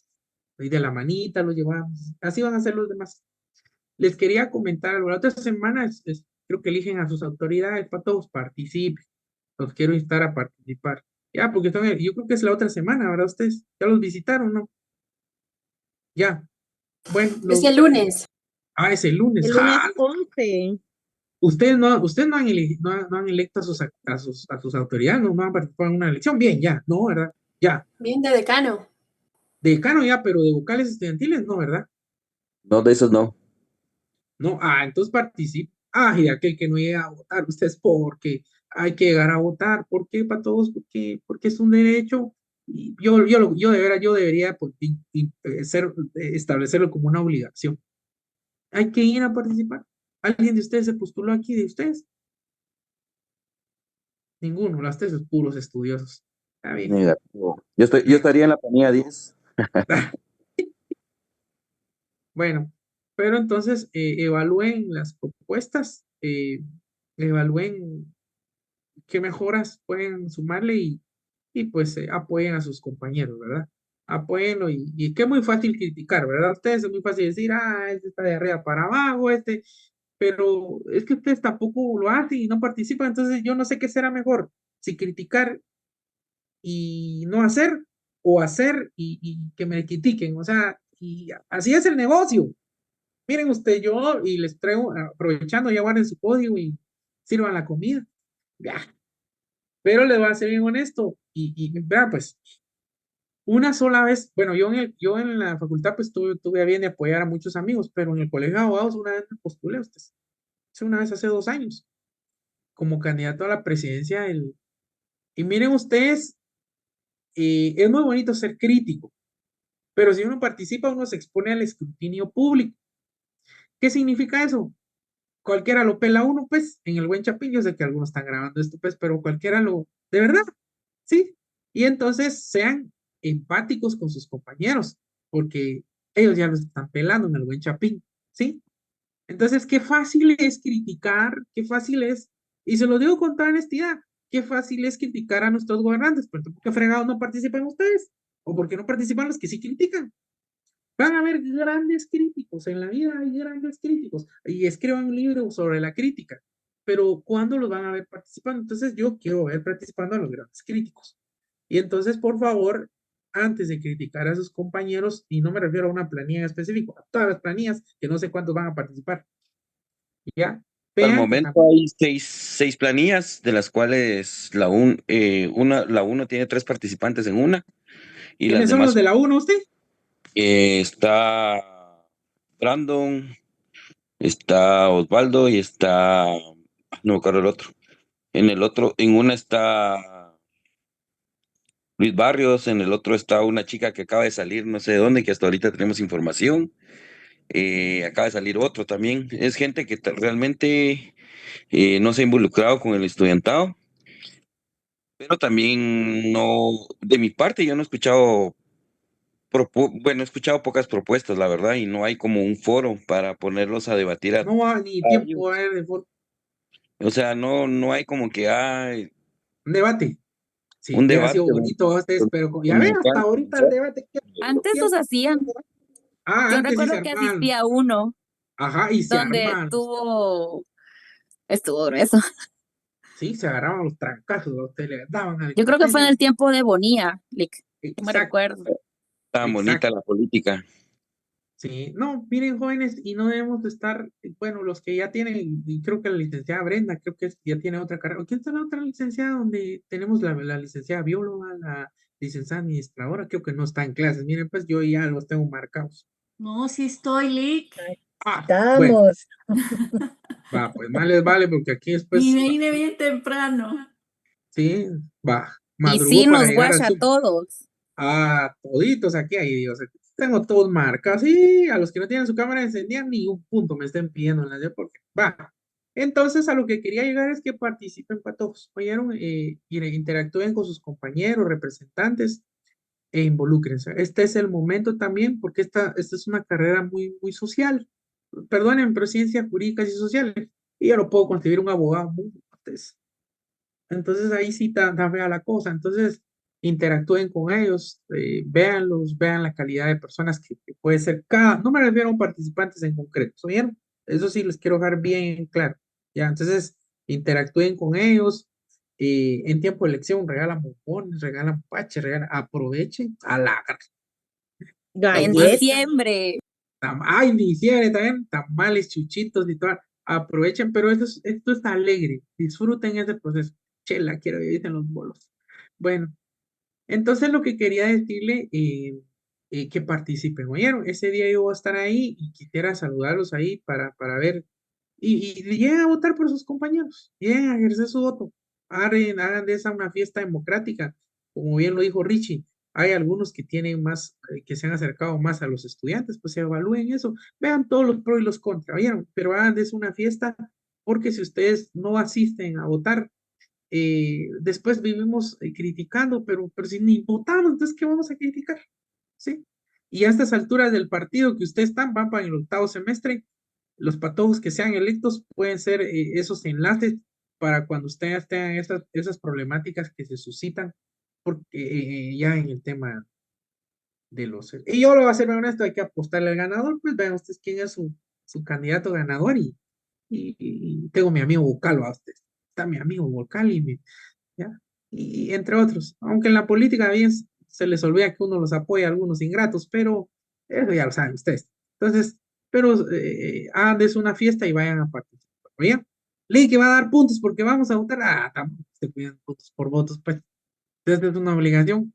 ahí de la manita lo llevamos, así van a ser los demás. Les quería comentar algo, la otra semana creo que eligen a sus autoridades para todos participen, los quiero instar a participar, ya, porque yo creo que es la otra semana, ¿verdad? Ustedes ya los visitaron, ¿no? Ya, bueno, Es el lunes. es el lunes, El lunes 11. Ustedes no han electo a sus autoridades, no han participado en una elección. Bien, ya, no, ¿verdad? Ya. Bien de decano. Decano ya, pero de vocales estudiantiles, no, ¿verdad? No, de esos no. No, entonces participa. Y aquel que no llega a votar, ustedes porque hay que llegar a votar. ¿Por qué para todos? Porque es un derecho. Y yo debería pues, establecerlo como una obligación. Hay que ir a participar. ¿Alguien de ustedes se postuló aquí de ustedes? Ninguno, las tesis puros estudiosos. Está bien. Negativo. Yo estaría en la planilla 10. Bueno, pero entonces evalúen las propuestas, evalúen qué mejoras pueden sumarle y pues apoyen a sus compañeros, ¿verdad? Apóyenlo y que es muy fácil criticar, ¿verdad? Ustedes es muy fácil decir, este está de arriba para abajo, pero es que ustedes tampoco lo hacen y no participan, entonces yo no sé qué será mejor, si criticar y no hacer o hacer y que me critiquen, o sea, y así es el negocio. Miren usted, yo y les traigo, aprovechando, ya guarden su código y sirvan la comida. Ya. Pero les voy a ser bien honesto y vean, pues, una sola vez, bueno, yo en la facultad pues tuve a bien de apoyar a muchos amigos, pero en el colegio de abogados una vez me postulé, ustedes, una vez hace 2 años, como candidato a la presidencia y miren ustedes, es muy bonito ser crítico, pero si uno participa, uno se expone al escrutinio público. ¿Qué significa eso? Cualquiera lo pela a uno, pues, en el buen chapín, yo sé que algunos están grabando esto, pues, pero cualquiera de verdad, ¿sí? Y entonces sean empáticos con sus compañeros, porque ellos ya los están pelando en el buen chapín, ¿sí? Entonces, qué fácil es criticar, qué fácil es, y se lo digo con toda honestidad, qué fácil es criticar a nuestros gobernantes, pero ¿por qué fregados no participan ustedes? ¿O por qué no participan los que sí critican? Van a haber grandes críticos, en la vida hay grandes críticos, y escriban un libro sobre la crítica, pero ¿cuándo los van a ver participando? Entonces yo quiero ver participando a los grandes críticos. Y entonces, por favor, antes de criticar a sus compañeros, y no me refiero a una planilla en específico, a todas las planillas, que no sé cuántos van a participar, ¿ya? Hasta el Vean que momento hay seis planillas, de las cuales la uno tiene 3 participantes en una, y las ¿quiénes son los demás de la 1 usted? está Brandon, está Osvaldo y está, no me acuerdo el otro. En una está Luis Barrios, en el otro está una chica que acaba de salir, no sé de dónde, que hasta ahorita tenemos información. Acaba de salir otro también. Es gente que realmente no se ha involucrado con el estudiantado, pero también no, de mi parte, yo no he escuchado, bueno, he escuchado pocas propuestas, la verdad, y no hay como un foro para ponerlos a debatir No va ni a tiempo ellos. a haber de O sea, no hay como que hay un debate. Sí, un hubiera debate sido bonito a ustedes, pero ya ven, hasta dominicano. ahorita el debate. ¿Qué Antes los tiempo? hacían. Yo Antes sí se recuerdo que armaban. asistí a uno Ajá, y se donde armaban. estuvo grueso. Sí, se agarraban los trancazos, a usted le daban al Yo creo que fue en costeño. el tiempo de Bonilla, Lick, no me Exacto, recuerdo. Tan bonita exacto. la política. Sí, no, miren, jóvenes, y no debemos de estar, bueno, los que ya tienen, y creo que la licenciada Brenda, creo que ya tiene otra carrera. ¿Quién está la otra licenciada donde tenemos la licenciada bióloga, la licenciada administradora? Creo que no está en clases. Miren, pues yo ya los tengo marcados. No, sí estoy, Lick. Bueno, Estamos. va, pues más les vale porque aquí Y después, vine bien temprano. sí, va, Y sí madrugó para nos llegar al guacha a súper. todos. A toditos aquí hay, Dios. Tengo todos marcas y a los que no tienen su cámara encendida, ni un punto me estén pidiendo en la de porque va. Entonces, a lo que quería llegar es que participen para todos, oyeron, interactúen con sus compañeros, representantes e involúcrense. Este es el momento también, porque esta es una carrera muy, muy social. Perdonen, pero ciencias jurídicas y sociales. Y yo no puedo conseguir un abogado muy cortés. Entonces ahí sí está fea la cosa. Entonces interactúen con ellos, véanlos, vean la calidad de personas que puede ser cada, no me refiero a participantes en concreto, ¿oyeron? Eso sí les quiero dejar bien claro. Ya, entonces interactúen con ellos. En tiempo de elección regalan bombones, regalan paches, aprovechen a la En Galletas. diciembre. ay, ni diciembre también, tamales, chuchitos y todo. Aprovechen, pero esto es alegre. Disfruten ese proceso. Chela, quiero vivir en los bolos. Bueno, entonces lo que quería decirle, que participen. Oyeron, ese día yo voy a estar ahí y quisiera saludarlos ahí para ver. Y lleguen a votar por sus compañeros. Lleguen a ejercer su voto. Hagan de esa una fiesta democrática. Como bien lo dijo Richie, hay algunos que tienen más, que se han acercado más a los estudiantes, pues se evalúen eso. Vean todos los pros y los contras, ¿oyeron? Pero hagan de eso una fiesta, porque si ustedes no asisten a votar, después vivimos criticando, pero si ni votamos, entonces ¿qué vamos a criticar? ¿Sí? Y a estas alturas del partido que ustedes están, van para el 8º semestre, los patojos que sean electos pueden ser esos enlaces para cuando ustedes tengan esas problemáticas que se suscitan porque, ya en el tema de los... Y yo lo voy a ser honesto, hay que apostarle al ganador, pues vean ustedes quién es su candidato ganador y tengo mi amigo Vocal, a ustedes. Está mi amigo Vocal ¿ya? Y entre otros, aunque en la política bien se les olvida que uno los apoya a algunos ingratos, pero eso ya lo saben ustedes. Entonces, pero hagan de eso una fiesta y vayan a participar, ¿oye? Ley que va a dar puntos porque vamos a votar, tampoco se cuidan puntos por votos, pues. Entonces es una obligación.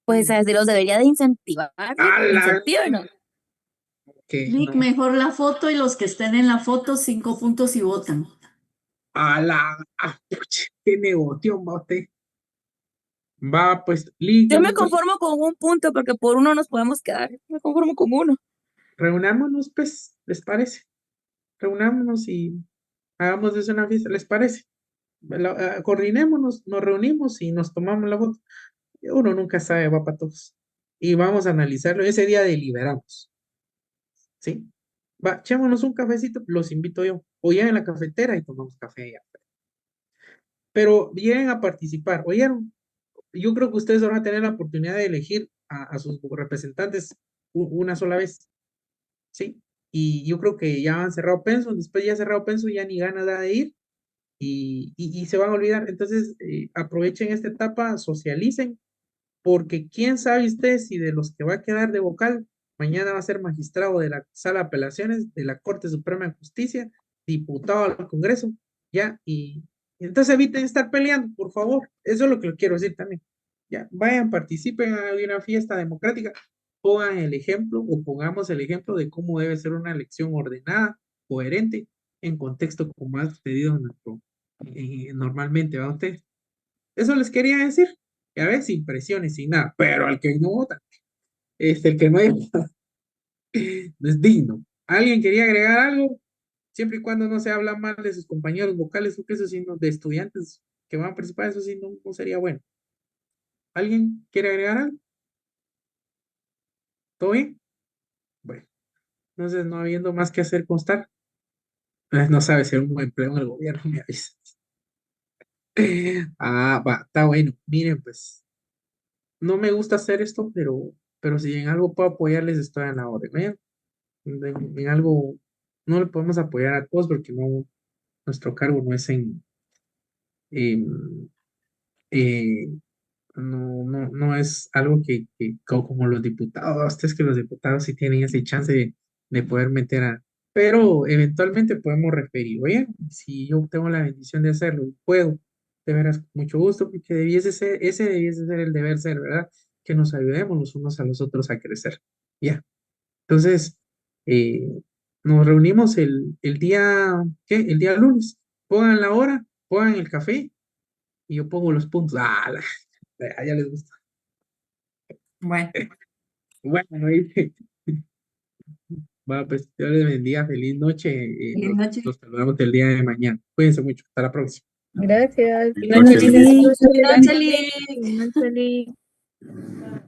Pues a los debería de incentivar, A la incentivarnos. que Lick, no, mejor la foto y los que estén en la foto, 5 puntos y votan. pucha, qué negocio va usted. Va, pues, Lee, Yo me conformo con un punto porque por uno nos podemos quedar. Me conformo con uno. reunámonos, pues, ¿les parece? Reunámonos y hagamos de eso una fiesta, ¿les parece? Coordinémonos, nos reunimos y nos tomamos la foto. Uno nunca sabe, va para todos. Y vamos a analizarlo. Ese día deliberamos, ¿sí? Va, echémonos un cafecito, los invito yo. O ya en la cafetera y tomamos café allá. Pero vienen a participar, ¿oyeron? Yo creo que ustedes van a tener la oportunidad de elegir a sus representantes una sola vez, ¿sí? Y yo creo que ya han cerrado Penso, después ya cerrado Penso, ya ni ganas da de ir y se van a olvidar. Entonces, aprovechen esta etapa, socialicen, porque quién sabe usted si de los que va a quedar de vocal, mañana va a ser magistrado de la Sala de Apelaciones de la Corte Suprema de Justicia, diputado al Congreso, ya, y entonces eviten estar peleando, por favor. Eso es lo que le quiero decir también. Ya, vayan, participen en una fiesta democrática, pongan el ejemplo o pongamos el ejemplo de cómo debe ser una elección ordenada, coherente, en contexto como ha sucedido en normalmente, ¿va usted? Eso les quería decir. Y a ver, sin presiones, sin nada. Pero al que no vota, el que no haya votado, no es digno. ¿Alguien quería agregar algo? Siempre y cuando no se habla mal de sus compañeros vocales, o que eso sí, de estudiantes que van a participar, eso sí, no sería bueno. ¿Alguien quiere agregar algo? ¿Todo bien? Bueno, entonces no habiendo más que hacer constar, no sabe si es un buen empleo en el gobierno, me avisa. Va, está bueno. Miren, pues, no me gusta hacer esto, pero si en algo puedo apoyarles, estoy en la orden, ¿eh? En algo no le podemos apoyar a todos porque no, nuestro cargo no es em, eh, no es algo como los diputados, ustedes que los diputados sí tienen ese chance de poder meter pero eventualmente podemos referir, oye, si yo tengo la bendición de hacerlo y puedo, de veras, con mucho gusto, porque ese debiese ser el deber ser, ¿verdad? Que nos ayudemos los unos a los otros a crecer. Ya. Entonces, eh, nos reunimos el día, ¿qué? El día lunes. Pongan la hora, pongan el café y yo pongo los puntos. Ya les gusta. Bueno, Bueno, va, pues Dios les bendiga, feliz noche. feliz noche. Los saludamos el día de mañana. Cuídense mucho, hasta la próxima. Gracias. Buenas noches, Lick. Lick. Buenas noches, Lick.